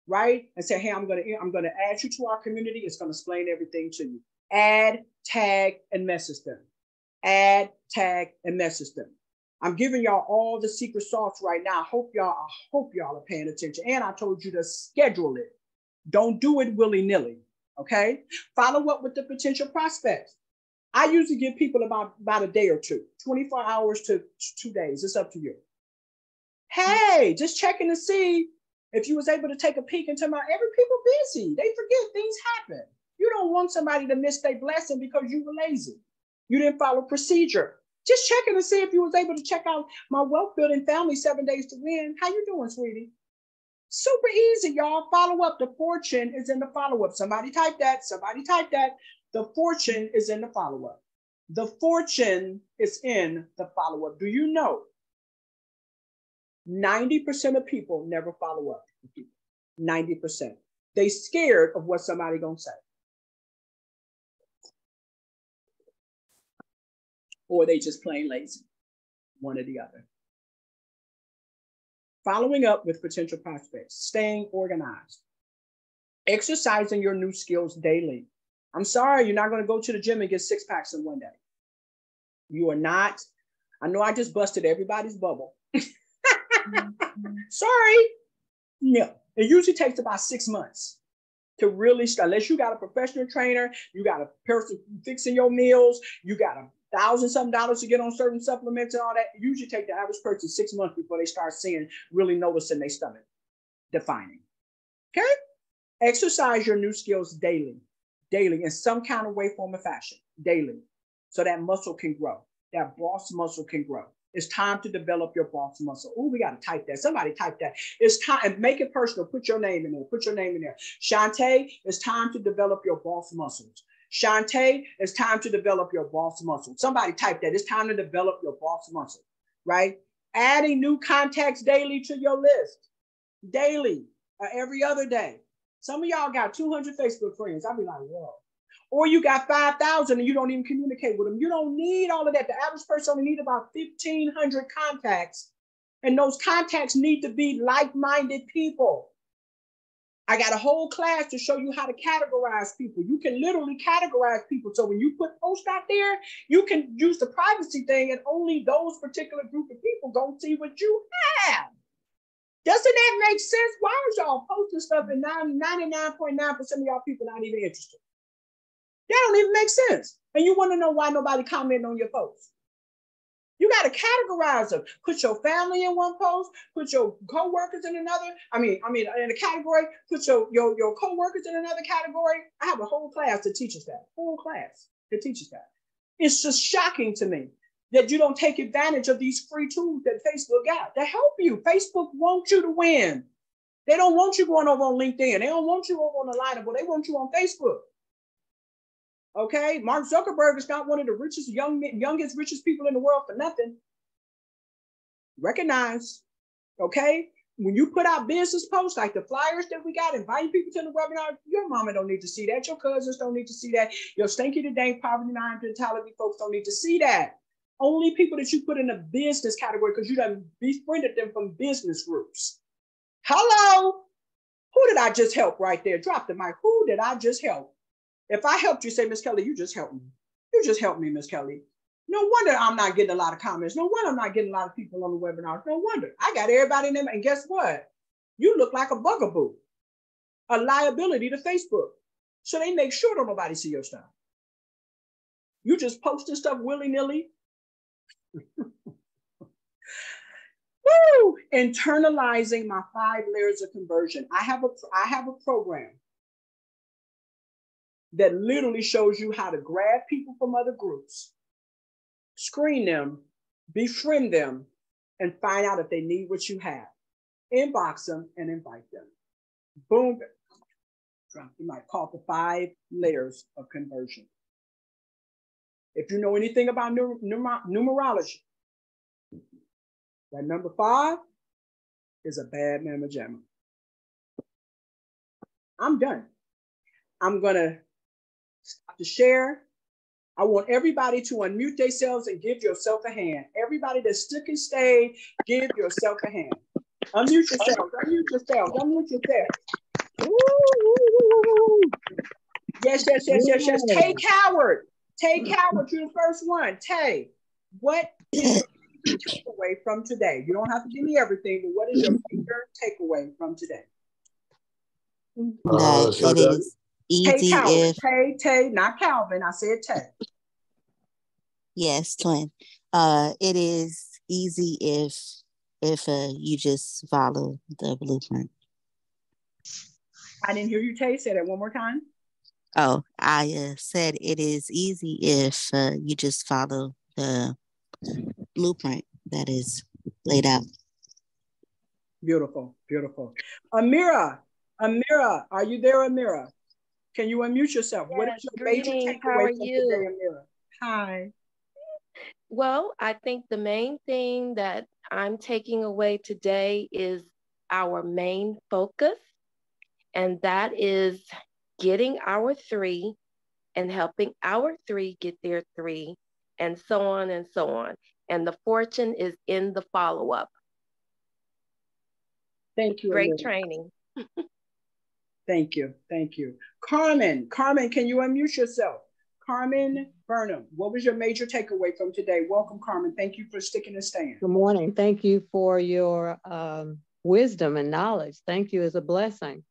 right? And say, hey, I'm going to add you to our community. It's going to explain everything to you. Add, tag, and message them. Add, tag, and message them. I'm giving y'all all the secret sauce right now. I hope y'all are paying attention. And I told you to schedule it. Don't do it willy-nilly, okay? Follow up with the potential prospects. I usually give people about a day or two, 24 hours to 2 days. It's up to you. Hey, just checking to see If you was able to take a peek into every people busy, they forget things happen. You don't want somebody to miss their blessing because you were lazy. You didn't follow procedure. Just checking to see if you was able to check out my wealth building family 7 days to win. How you doing, sweetie? Super easy, y'all. Follow up. The fortune is in the follow up. Somebody type that. Somebody type that. The fortune is in the follow up. The fortune is in the follow up. Do you know 90% of people never follow up? 90%. They scared of what somebody gonna say. Or they just plain lazy. One or the other. Following up with potential prospects, staying organized, exercising your new skills daily. I'm sorry, you're not going to go to the gym and get 6 packs in one day. You are not. I know I just busted everybody's bubble. Sorry. No, it usually takes about 6 months to really start. Unless you got a professional trainer, you got a person fixing your meals, you got $1,000-something to get on certain supplements and all that. It usually take the average person 6 months before they start really noticing their stomach defining. Okay? Exercise your new skills daily in some kind of way, form, or fashion, daily, so that muscle can grow, that boss muscle can grow. It's time to develop your boss muscle. Oh, we got to type that. Somebody type that. It's time, and make it personal. Put your name in there. Put your name in there. Shantae, it's time to develop your boss muscles. Shantae, it's time to develop your boss muscle. Somebody type that. It's time to develop your boss muscle, right? Adding new contacts daily to your list. Daily, every other day. Some of y'all got 200 Facebook friends. I'll be like, whoa. Or you got 5,000 and you don't even communicate with them. You don't need all of that. The average person only needs about 1,500 contacts. And those contacts need to be like-minded people. I got a whole class to show you how to categorize people. You can literally categorize people. So when you put posts out there, you can use the privacy thing and only those particular group of people gonna see what you have. Doesn't that make sense? Why are y'all posting stuff and 99.9% of y'all people not even interested? That don't even make sense. And you want to know why nobody commenting on your posts. You got to categorize them. Put your family in one post, put your co-workers in another. I mean, in a category, put your co-workers in another category. I have a whole class to teach us that. Whole class to teach us that. It's just shocking to me that you don't take advantage of these free tools that Facebook got to help you. Facebook wants you to win. They don't want you going over on LinkedIn. They don't want you over on the Lineable. They want you on Facebook. Okay, Mark Zuckerberg is not one of the richest, youngest, richest people in the world for nothing. Recognize, okay? When you put out business posts like the flyers that we got, inviting people to the webinar, your mama don't need to see that. Your cousins don't need to see that. Your stinky to dank poverty mentality folks don't need to see that. Only people that you put in a business category because you done befriended them from business groups. Hello? Who did I just help right there? Drop the mic. Who did I just help? If I helped you, say, Miss Kelly, you just helped me. You just helped me, Miss Kelly. No wonder I'm not getting a lot of comments. No wonder I'm not getting a lot of people on the webinar. No wonder. I got everybody in there. And guess what? You look like a bugaboo, a liability to Facebook. So they make sure don't nobody see your stuff. You just posting stuff willy-nilly. Woo! Internalizing my 5 layers of conversion. I have a program that literally shows you how to grab people from other groups, screen them, befriend them, and find out if they need what you have. Inbox them and invite them. Boom. You might call it the 5 layers of conversion. If you know anything about numerology, that number 5 is a bad mamma jamma. I'm done. I'm going to stop the share. I want everybody to unmute themselves and give yourself a hand. Everybody that's still can stay, give yourself a hand. Unmute yourself. Unmute yourself. Unmute yourself. Woo! Yes. Tay Coward. Tay Coward, you're the first one. Tay, what is your takeaway from today? You don't have to give me everything, but what is your major takeaway from today? That it is easy if Tay, not Calvin. I said Tay. Yes, twin. It is easy if you just follow the blueprint. I didn't hear you, Tay. Say that one more time. Oh, I said it is easy if you just follow the blueprint that is laid out. Beautiful, beautiful. Amira, are you there, Amira? Can you unmute yourself? What is Yes, your major greetings. How takeaway are from today, you? Amira? Hi. Well, I think the main thing that I'm taking away today is our main focus, and that is getting our three and helping our three get their three, and so on and so on. And the fortune is in the follow up. Thank you, Great Amira. training. Thank you. Thank you. Carmen, can you unmute yourself? Carmen Burnham, what was your major takeaway from today? Welcome, Carmen. Thank you for sticking and staying. Good morning. Thank you for your wisdom and knowledge. Thank you. It's a blessing.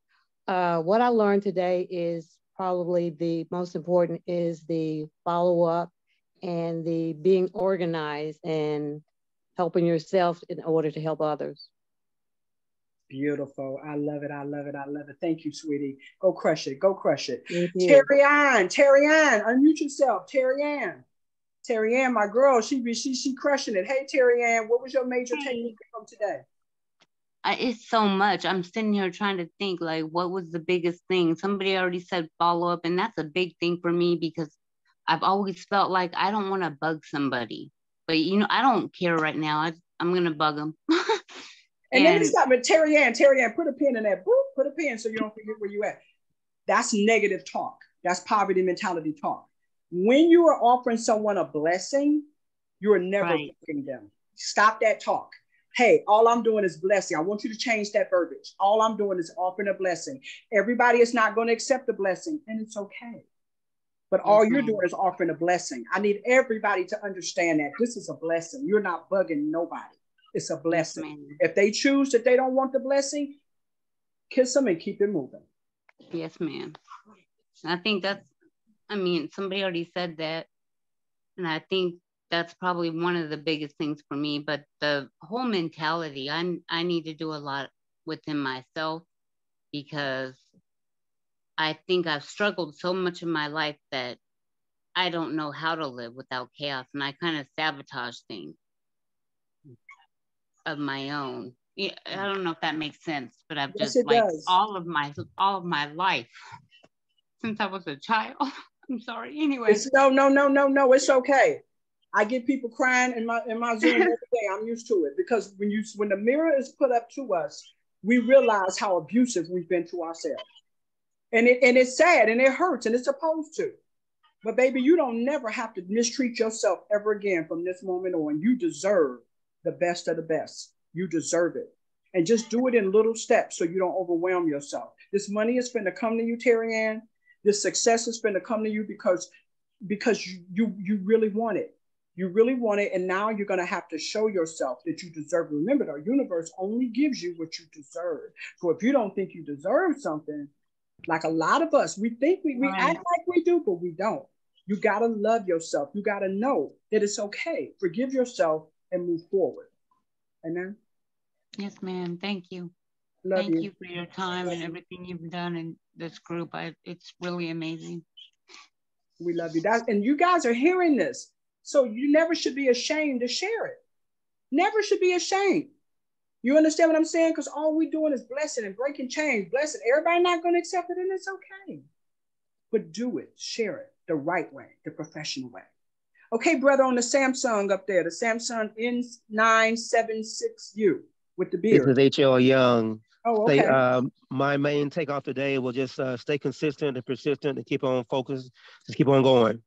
What I learned today is probably the most important is the follow-up and the being organized and helping yourself in order to help others. Beautiful. I love it. I love it. I love it. Thank you, sweetie. Go crush it. Go crush it. Terry Ann, unmute yourself. Terry Ann, my girl, she crushing it. Hey, Terry Ann, what was your major takeaway from today? It's so much. I'm sitting here trying to think, like, what was the biggest thing? Somebody already said follow up, and that's a big thing for me because I've always felt like I don't want to bug somebody. But, you know, I don't care right now. I'm going to bug them. And let me stop with Terry Ann, put a pin in that. Boop, put a pin so you don't forget where you at. That's negative talk. That's poverty mentality talk. When you are offering someone a blessing, you are never bugging them. Stop that talk. Hey, all I'm doing is blessing. I want you to change that verbiage. All I'm doing is offering a blessing. Everybody is not going to accept the blessing, and it's okay. But all you're doing is offering a blessing. I need everybody to understand that this is a blessing. You're not bugging nobody. It's a blessing. If they choose that they don't want the blessing, kiss them and keep it moving. Yes, ma'am. I think somebody already said that. And I think that's probably one of the biggest things for me. But the whole mentality, I need to do a lot within myself because I think I've struggled so much in my life that I don't know how to live without chaos. And I kind of sabotage things of my own. Yeah, I don't know if that makes sense, but I've just all of my life since I was a child. I'm sorry. Anyway, no. It's okay. I get people crying in my Zoom every day. I'm used to it because when the mirror is put up to us, we realize how abusive we've been to ourselves, and it's sad and it hurts and it's supposed to. But baby, you don't never have to mistreat yourself ever again from this moment on. You deserve the best of the best. You deserve it. And just do it in little steps so you don't overwhelm yourself. This money is going to come to you, Terry Ann. This success is going to come to you because you really want it. You really want it. And now you're going to have to show yourself that you deserve it. Remember, the universe only gives you what you deserve. So if you don't think you deserve something, like a lot of us, we think we act like we do, but we don't. You got to love yourself. You got to know that it's okay. Forgive yourself and move forward. Amen. Yes, ma'am. Thank you. Thank you for your time and everything you've done in this group. It's really amazing. We love you. And you guys are hearing this. So you never should be ashamed to share it. Never should be ashamed. You understand what I'm saying? Because all we're doing is blessing and breaking chains. Blessing. Everybody not going to accept it, and it's okay. But do it. Share it the right way, the professional way. Okay, brother, on the Samsung up there, the Samsung N976U with the beard. This is H.L. Young. Oh, okay. My main take off today will just stay consistent and persistent and keep on focus. Just keep on going.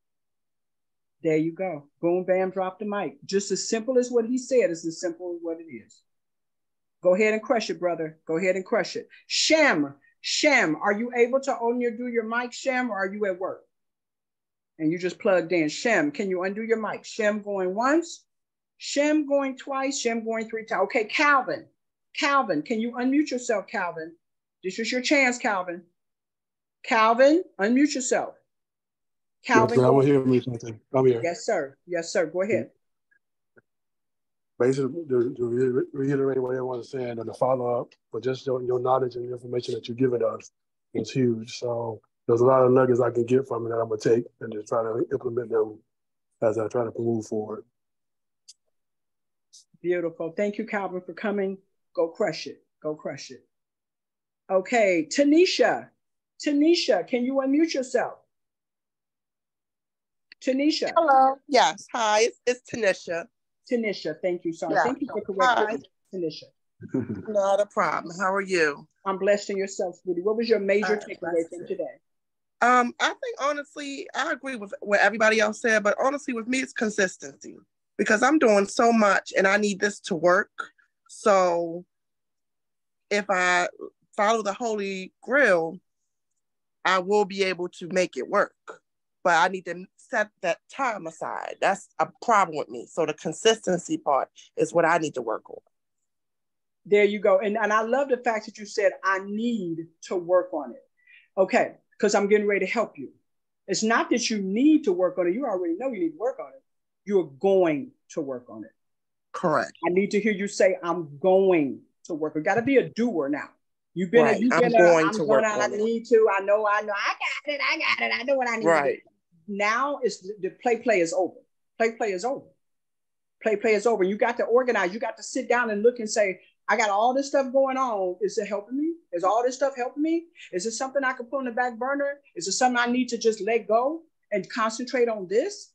There you go. Boom, bam, drop the mic. Just as simple as what he said is as simple as what it is. Go ahead and crush it, brother. Go ahead and crush it. Shem, are you able to do your mic, Shem, or are you at work? And you just plugged in. Shem, can you undo your mic? Shem going once, Shem going twice, Shem going 3 times. Okay, Calvin, can you unmute yourself, Calvin? This is your chance, Calvin. Calvin, unmute yourself. Calvin, yes, I'm here. I'm here. Yes, sir. Go ahead. Basically, to reiterate what everyone is saying, and to follow up, but just your knowledge and information that you're giving us It's huge. So there's a lot of nuggets I can get from it that I'm gonna take and just try to implement them as I try to move forward. Beautiful. Thank you, Calvin, for coming. Go crush it. Go crush it. Okay, Tanisha. Tanisha, can you unmute yourself? Tanisha. Hello. Yes. Hi. It's Tanisha. Tanisha, thank you. Sorry. Yeah. Thank you for correcting Tanisha. Not a problem. How are you? I'm blessed in yourself, sweetie. What was your major takeaway from today? I think honestly, I agree with what everybody else said, but honestly, with me, it's consistency because I'm doing so much and I need this to work. So if I follow the Holy Grail, I will be able to make it work. But I need to set that time aside. That's a problem with me. So the consistency part is what I need to work on. There you go. And I love the fact that you said, I need to work on it. Okay, because I'm getting ready to help you. It's not that you need to work on it. You already know you need to work on it. You're going to work on it. Correct. I need to hear you say, I'm going to work. You got to be a doer now. You've been, right. I need to, I know, I got it, I know what I need to do. Now the play is over. Play is over. Play is over. You got to organize. You got to sit down and look and say, I got all this stuff going on. Is it helping me? Is all this stuff helping me? Is it something I can put on the back burner? Is it something I need to just let go and concentrate on this?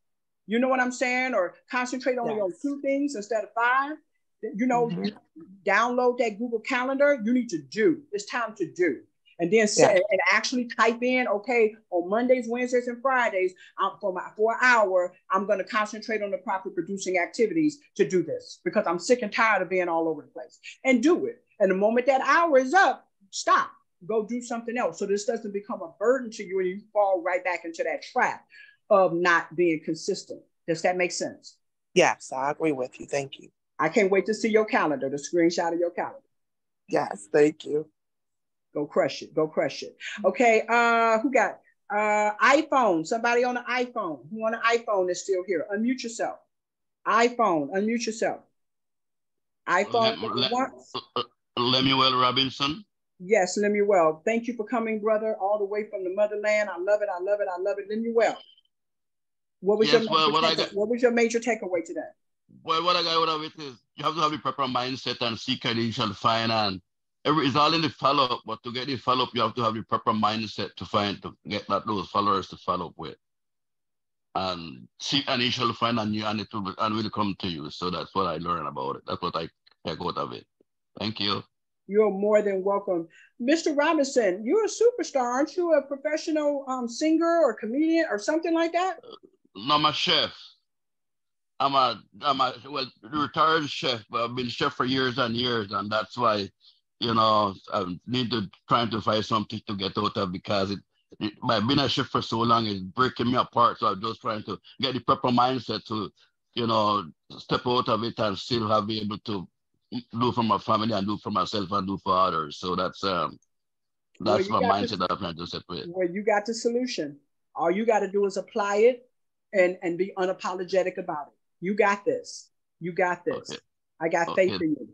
You know what I'm saying? Or concentrate only on 2 things instead of 5. You know, download that Google Calendar. You need to do. It's time to do. And then say and actually type in, okay, on Mondays, Wednesdays, and Fridays, for an hour, I'm going to concentrate on the profit producing activities to do this because I'm sick and tired of being all over the place. And do it. And the moment that hour is up, stop. Go do something else. So this doesn't become a burden to you and you fall right back into that trap of not being consistent. Does that make sense? Yes, I agree with you. Thank you. I can't wait to see your calendar, the screenshot of your calendar. Yes, thank you. Go crush it. Go crush it. Okay, who got iPhone? Somebody on the iPhone. Who on the iPhone is still here? Unmute yourself. iPhone, unmute yourself. iPhone. Lemuel Robinson. Yes, Lemuel. Thank you for coming, brother, all the way from the motherland. I love it. I love it. I love it. Lemuel. What was your major takeaway today? Well, what I got out of it is you have to have the proper mindset and seek initial finance. It's all in the follow-up, but to get the follow-up, you have to have the proper mindset to get those followers to follow up with. And seek initial finance and it will come to you. So that's what I learned about it. That's what I take out of it. Thank you. You're more than welcome. Mr. Robinson, you're a superstar. Aren't you a professional singer or comedian or something like that? No, I'm a chef. I'm a retired chef, but I've been chef for years and years, and that's why, I need to try to find something to get out of because by being a chef for so long, it's breaking me apart. So I'm just trying to get the proper mindset to, step out of it and still be able to do for my family and do for myself and do for others. So that's my mindset that I'm trying to set with. Well, you got the solution. All you got to do is apply it and be unapologetic about it. You got this. You got this. Okay. I got faith in you.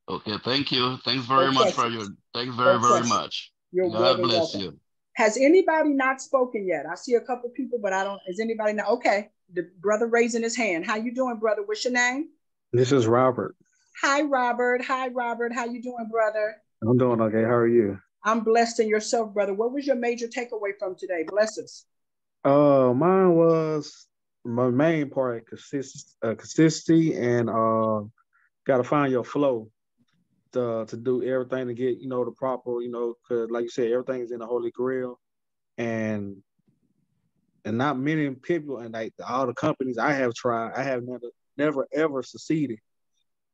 Okay, thank you. Thanks very much thanks very much. You're God bless welcome. You. Has anybody not spoken yet? I see a couple people, but is anybody not? Okay, the brother raising his hand. How you doing, brother? What's your name? This is Robert. Hi, Robert. Hi, Robert. How you doing, brother? I'm doing okay. How are you? I'm blessed in yourself, brother. What was your major takeaway from today? Bless us. Mine was my main part, consistency and got to find your flow to do everything to get, the proper, because like you said, everything is in the Holy Grail and not many people and like all the companies I have tried, I have never ever succeeded.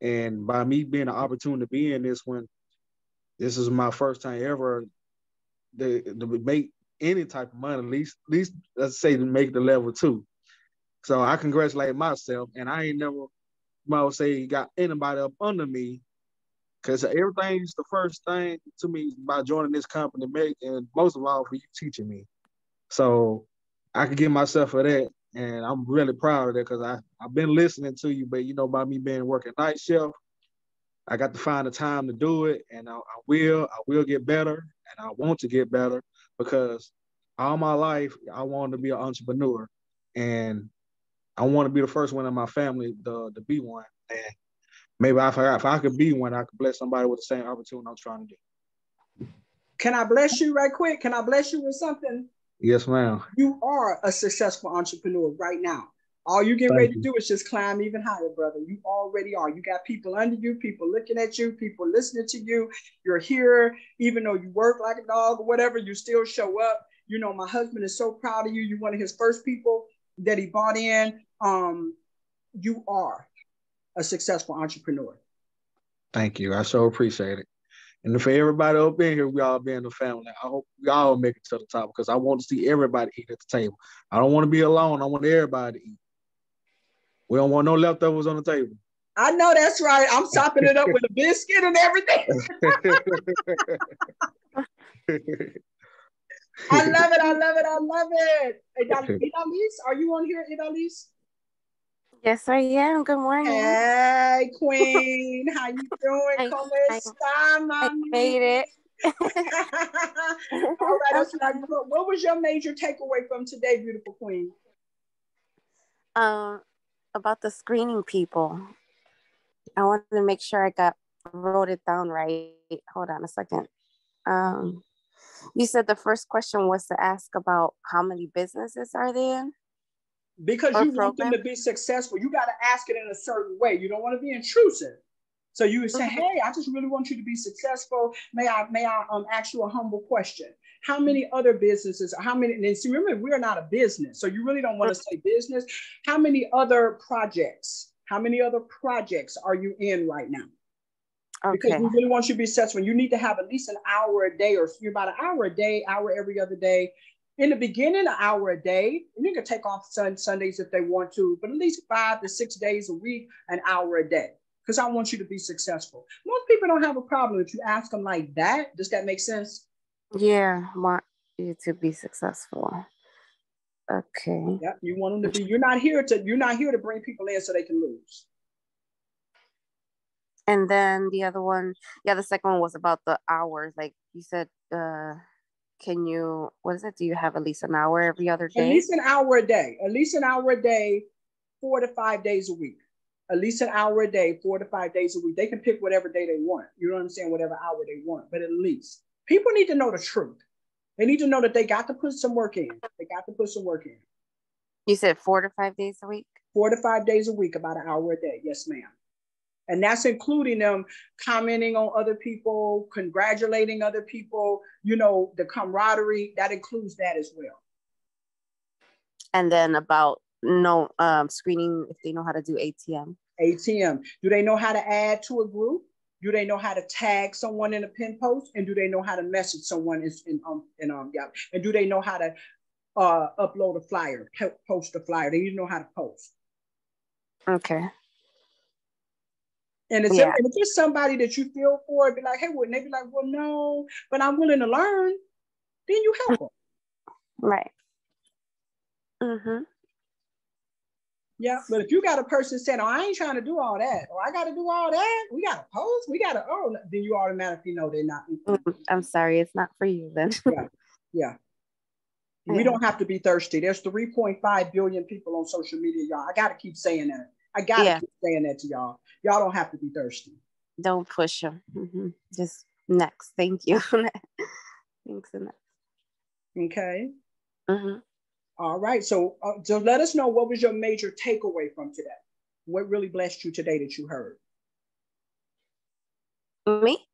And by me being an opportunity to be in this one, this is my first time ever to make any type of money, at least let's say to make the level 2. So I congratulate myself, and I ain't never, I would say, got anybody up under me, because everything's the first thing to me by joining this company, and most of all for you teaching me. So I can give myself for that, and I'm really proud of that because I've been listening to you, but by me being working night shift, I got to find the time to do it, and I will get better. and I want to get better because all my life I wanted to be an entrepreneur, and I want to be the first one in my family to be one. And maybe if I could be one, I could bless somebody with the same opportunity I'm trying to do. Can I bless you right quick? Can I bless you with something? Yes, ma'am. You are a successful entrepreneur right now. All you get ready to do is just climb even higher, brother. You already are. You got people under you, people looking at you, people listening to you. You're here, even though you work like a dog or whatever, you still show up. You know, my husband is so proud of you. You're one of his first people that he bought in. You are a successful entrepreneur. Thank you. I so appreciate it. And for everybody up in here, we all be in the family. I hope we all make it to the top because I want to see everybody eat at the table. I don't want to be alone. I want everybody to eat. We don't want no leftovers on the table. I know that's right. I'm sopping it up with a biscuit and everything. I love it. I love it. I love it. Idalise, are you on here, Idalise? Yes, I am. Good morning. Hey, Queen. How you doing? I made it. All right. That's right. What was your major takeaway from today, beautiful Queen? About the screening people. I wanted to make sure I wrote it down right. Hold on a second. You said the first question was to ask about how many businesses are they in? Because you want them to be successful, you got to ask it in a certain way. You don't want to be intrusive. So you would say, hey, I just really want you to be successful. May I ask you a humble question? How many other businesses, how many, and see, remember, we're not a business. So you really don't want to say business. How many other projects are you in right now? Okay. Because we really want you to be successful. You need to have at least an hour a day, or about an hour a day, hour every other day. In the beginning, an hour a day, and you can take off Sundays if they want to, but at least 5 to 6 days a week, an hour a day, because I want you to be successful. Most people don't have a problem if you ask them like that. Does that make sense? Yeah, want you to be successful. Okay. Yeah, you want them to be. You're not here to bring people in so they can lose. And then the other one, the second one was about the hours. Like you said, can you, what is it? Do you have at least an hour every other day? At least an hour a day. At least an hour a day, 4 to 5 days a week. At least an hour a day, 4 to 5 days a week. They can pick whatever day they want. You know what I'm saying? Whatever hour they want. But at least. People need to know the truth. They need to know that they got to put some work in. They got to put some work in. You said 4 to 5 days a week? 4 to 5 days a week, about an hour a day. Yes, ma'am. And that's including them commenting on other people, congratulating other people, you know, the camaraderie, that includes that as well. And then about screening if they know how to do ATM. ATM. Do they know how to add to a group? Do they know how to tag someone in a pin post? And do they know how to message someone and do they know how to upload a flyer, post a flyer? They need to know how to post. Okay. And if it's somebody that you feel for, be like, hey, wouldn't they be like, well, no, but I'm willing to learn, then you help them. Right. Mm-hmm. Yeah, but if you got a person saying, oh, I ain't trying to do all that, or I got to do all that, we got to post, then you automatically know they're not. I'm sorry, it's not for you then. Yeah. We don't have to be thirsty. There's 3.5 billion people on social media, y'all. I got to keep saying that. I got to keep saying that to y'all. Y'all don't have to be thirsty. Don't push them. Mm-hmm. Just next. Thank you. Thanks. Okay. Mm-hmm. All right. So let us know, what was your major takeaway from today? What really blessed you today that you heard? Me?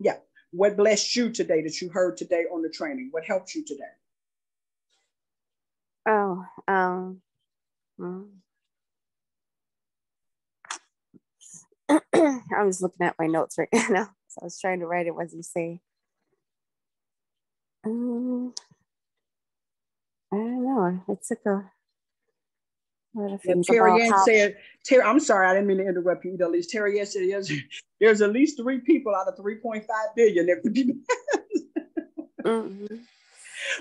Yeah. What blessed you today that you heard today on the training? What helped you today? I was looking at my notes right now, so I was trying to write it as you say. I don't know. It took a lot of things. Terry Ann said, I'm sorry, I didn't mean to interrupt you, Idalise. Terry Ann said, there's at least 3 people out of 3.5 billion. Mm-hmm.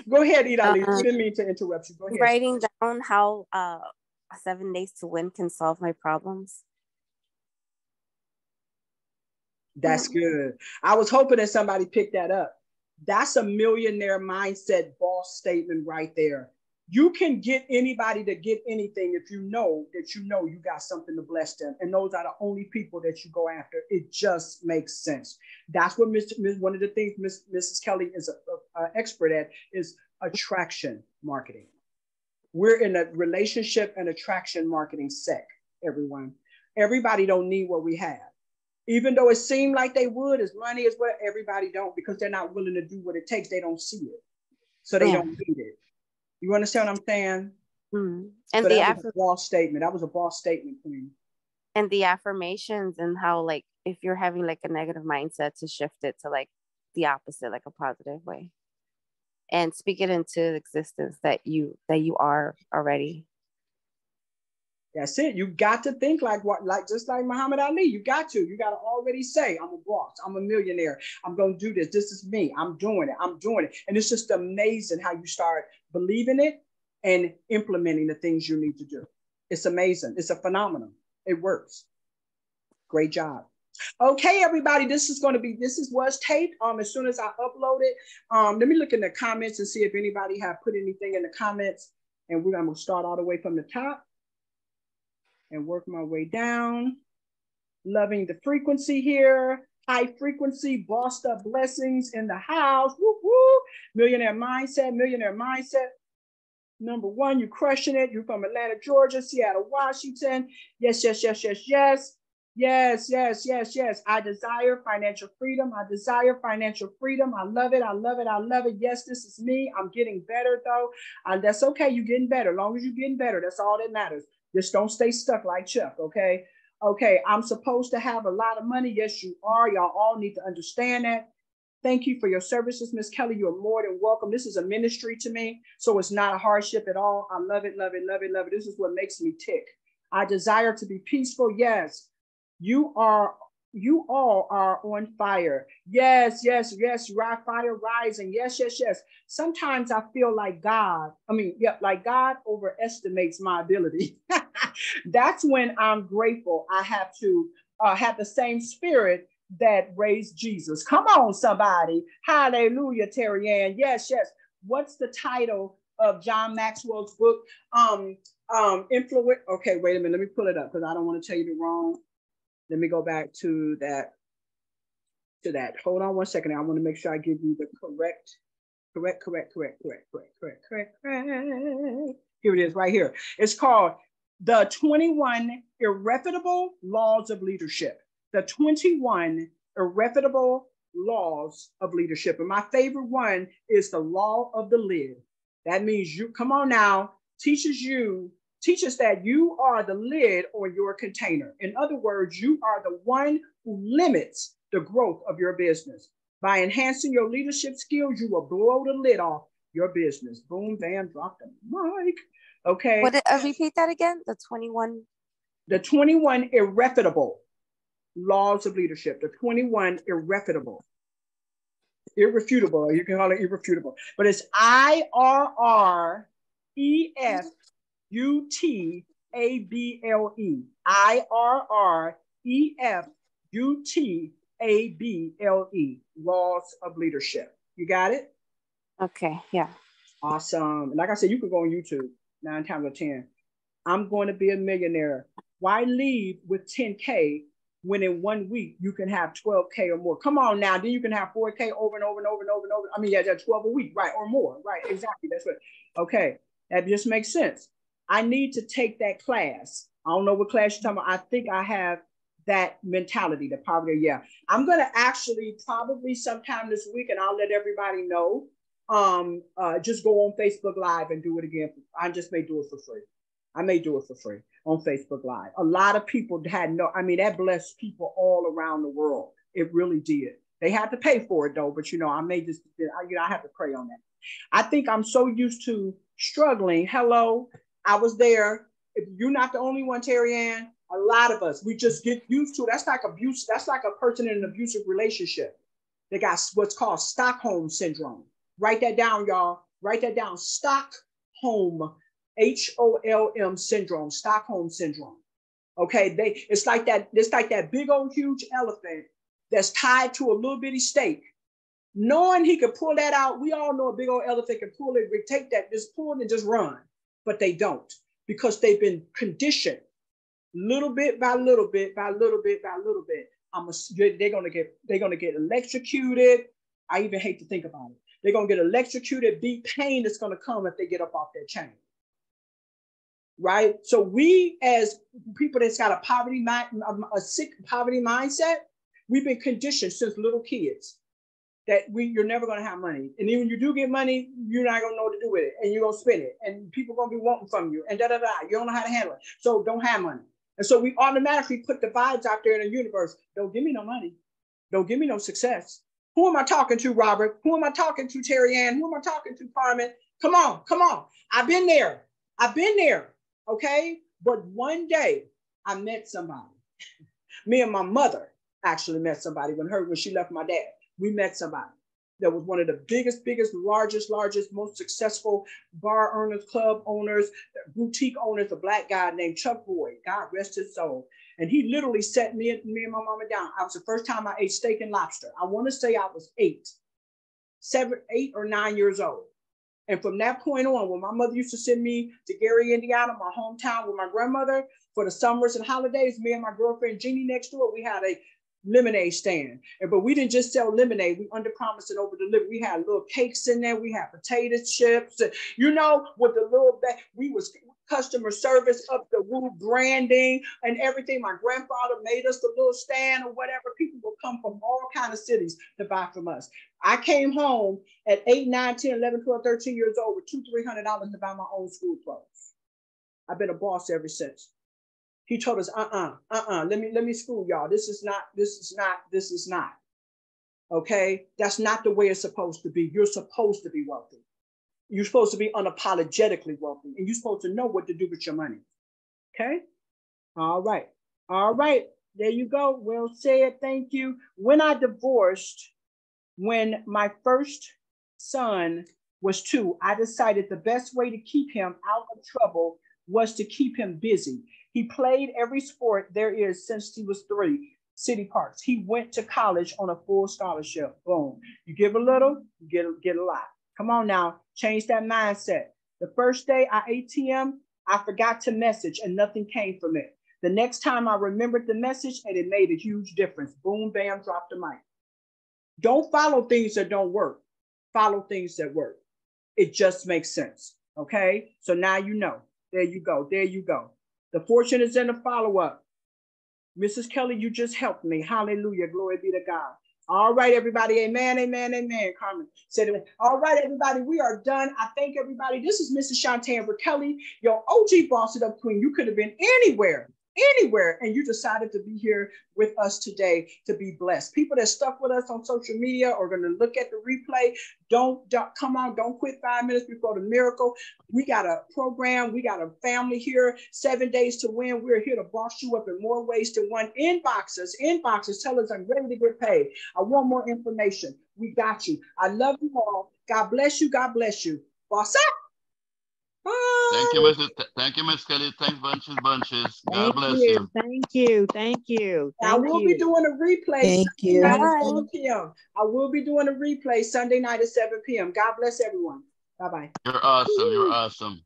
Go ahead, Idalise. I didn't mean to interrupt you. Go ahead. Writing down how 7 days to win can solve my problems. That's good. I was hoping that somebody picked that up. That's a millionaire mindset boss statement right there. You can get anybody to get anything if you know you got something to bless them. And those are the only people that you go after. It just makes sense. That's what one of the things Mrs. Kelly is an expert at is attraction marketing. We're in a relationship and attraction marketing sec, everyone. Everybody don't need what we have. Even though it seemed like they would, as money as well, everybody don't, because they're not willing to do what it takes. They don't see it. So they don't need it. You understand what I'm saying? And so that was a boss statement. That was a boss statement for me. And the affirmations and how, like, if you're having like a negative mindset, to shift it to like the opposite, like a positive way, and speak it into existence that you are already. That's it. You got to think like just like Muhammad Ali. You got to already say, I'm a boss. I'm a millionaire. I'm going to do this. This is me. I'm doing it. And it's just amazing how you start believing it and implementing the things you need to do. It's amazing. It's a phenomenon. It works. Great job. Okay, everybody, this was taped. As soon as I upload it, let me look in the comments and see if anybody have put anything in the comments. And I'm going to start all the way from the top and work my way down. Loving the frequency here. High frequency, bossed up blessings in the house. Woo, woo. Millionaire mindset. Number one, you're crushing it. You're from Atlanta, Georgia, Seattle, Washington. Yes. Yes. I desire financial freedom. I love it. Yes, this is me. I'm getting better though. That's okay. You're getting better. As long as you're getting better, that's all that matters. Just don't stay stuck like Chuck, okay? Okay, I'm supposed to have a lot of money. Yes, you are. Y'all all need to understand that. Thank you for your services, Miss Kelly. You're more than welcome. This is a ministry to me, so it's not a hardship at all. I love it. This is what makes me tick. I desire to be peaceful. Yes, you all are on fire. Yes. Fire rising. Yes. Sometimes I feel like God overestimates my ability. That's when I'm grateful. I have to have the same spirit that raised Jesus. Come on, somebody. Hallelujah, Terry Ann. Yes. What's the title of John Maxwell's book? Influence. Okay, wait a minute. Let me pull it up because I don't want to tell you the wrong. Let me go back to that. Hold on one second. I want to make sure I give you the correct. Here it is right here. It's called The 21 Irrefutable Laws of Leadership. The 21 Irrefutable Laws of Leadership. And my favorite one is the law of the lid. That means you, come on now, teaches that you are the lid on your container. In other words, you are the one who limits the growth of your business. By enhancing your leadership skills, you will blow the lid off your business. Boom, bam, drop the mic. Okay. Repeat that again. The 21 irrefutable laws of leadership. The 21 irrefutable. You can call it irrefutable. But it's IRREFUTABLE. IRREFUTABLE. Laws of leadership. You got it? Okay, yeah. Awesome. Like I said, you could go on YouTube 9 times out of 10. I'm going to be a millionaire. Why leave with 10K when in 1 week you can have 12K or more? Come on now. Then you can have 4K over and over. I mean, yeah, that's 12 a week, right? Or more, right? Exactly. That's what. Okay. That just makes sense. I need to take that class. I don't know what class you're talking about. I think I have that mentality, the poverty. Yeah. I'm going to actually probably sometime this week, and I'll let everybody know. Just go on Facebook Live and do it again. I just may do it for free. I may do it for free on Facebook Live. A lot of people that blessed people all around the world. It really did. They had to pay for it though, but I have to pray on that. I think I'm so used to struggling. Hello, I was there. If you're not the only one, Terry Ann, a lot of us, we just get used to it. That's like abuse. That's like a person in an abusive relationship. They got what's called Stockholm syndrome. Write that down, y'all. Write that down. Stockholm, HOLM syndrome. Stockholm syndrome. Okay, it's like that big old huge elephant that's tied to a little bitty stake. knowing he could pull that out. We all know a big old elephant can pull it, take that, just pull it and just run. But they don't, because they've been conditioned little bit by little bit by little bit by little bit. They're gonna get electrocuted. I even hate to think about it. They're gonna get electrocuted. Be pain that's gonna come if they get up off their chain. Right? So we, as people that's got a sick poverty mindset, we've been conditioned since little kids that you're never going to have money. And even when you do get money, you're not going to know what to do with it. And you're going to spend it. And people are going to be wanting from you. And da-da-da. You don't know how to handle it. So don't have money. And so we automatically put the vibes out there in the universe. Don't give me no money. Don't give me no success. Who am I talking to, Robert? Who am I talking to, Terry Ann? Who am I talking to, Carmen? Come on, come on. I've been there. I've been there. Okay? But one day I met somebody. Me and my mother actually met somebody when she left my dad. We met somebody that was one of the biggest, largest, most successful bar owners, club owners, boutique owners, a black guy named Chuck Boyd. God rest his soul. And he literally set me and my mama down. I was the first time I ate steak and lobster. I want to say I was 8 or 9 years old. And from that point on, when my mother used to send me to Gary, Indiana, my hometown with my grandmother for the summers and holidays, me and my girlfriend Jeannie next door, we had a lemonade stand. But we didn't just sell lemonade. We under promised and over delivered. We had little cakes in there. We had potato chips. And, you know, with the little bag, we was customer service up the woo branding and everything. My grandfather made us the little stand or whatever. People would come from all kinds of cities to buy from us. I came home at 8, 9, 10, 11, 12, 13 years old with $200-300 to buy my own school clothes. I've been a boss ever since. He told us, let me school y'all. This is not. Okay? That's not the way it's supposed to be. You're supposed to be wealthy. You're supposed to be unapologetically wealthy, and you're supposed to know what to do with your money. Okay? All right. All right. There you go. Well said. Thank you. When I divorced, when my first son was 2, I decided the best way to keep him out of trouble was to keep him busy. He played every sport there is since he was 3, city parks. He went to college on a full scholarship. Boom. You give a little, you get a lot. Come on now, change that mindset. The first day I ATM, I forgot to message and nothing came from it. The next time I remembered the message and it made a huge difference. Boom, bam, drop the mic. Don't follow things that don't work. Follow things that work. It just makes sense. Okay? So now you know. There you go. There you go. The fortune is in the follow-up. Mrs. Kelly, you just helped me. Hallelujah. Glory be to God. All right, everybody. Amen, amen, amen. Carmen said it. All right, everybody. We are done. I thank everybody. This is Mrs. Shantae Kelly, your OG Boss It Up Queen. You could have been anywhere, and you decided to be here with us today to be blessed. People that stuck with us on social media are going to look at the replay. Don't come on, don't quit 5 minutes before the miracle. We got a program, we got a family here, 7 days to win. We're here to boss you up in more ways than one. Inboxes, tell us I'm ready to get paid. I want more information. We got you. I love you all. God bless you. God bless you. Boss up. Thank you, Miss Kelly. Thanks, bunches. God bless you. Thank you. I will be doing a replay. Thank you. Sunday night at 7 p.m. I will be doing a replay Sunday night at 7 p.m. God bless everyone. Bye-bye. You're awesome. You're awesome.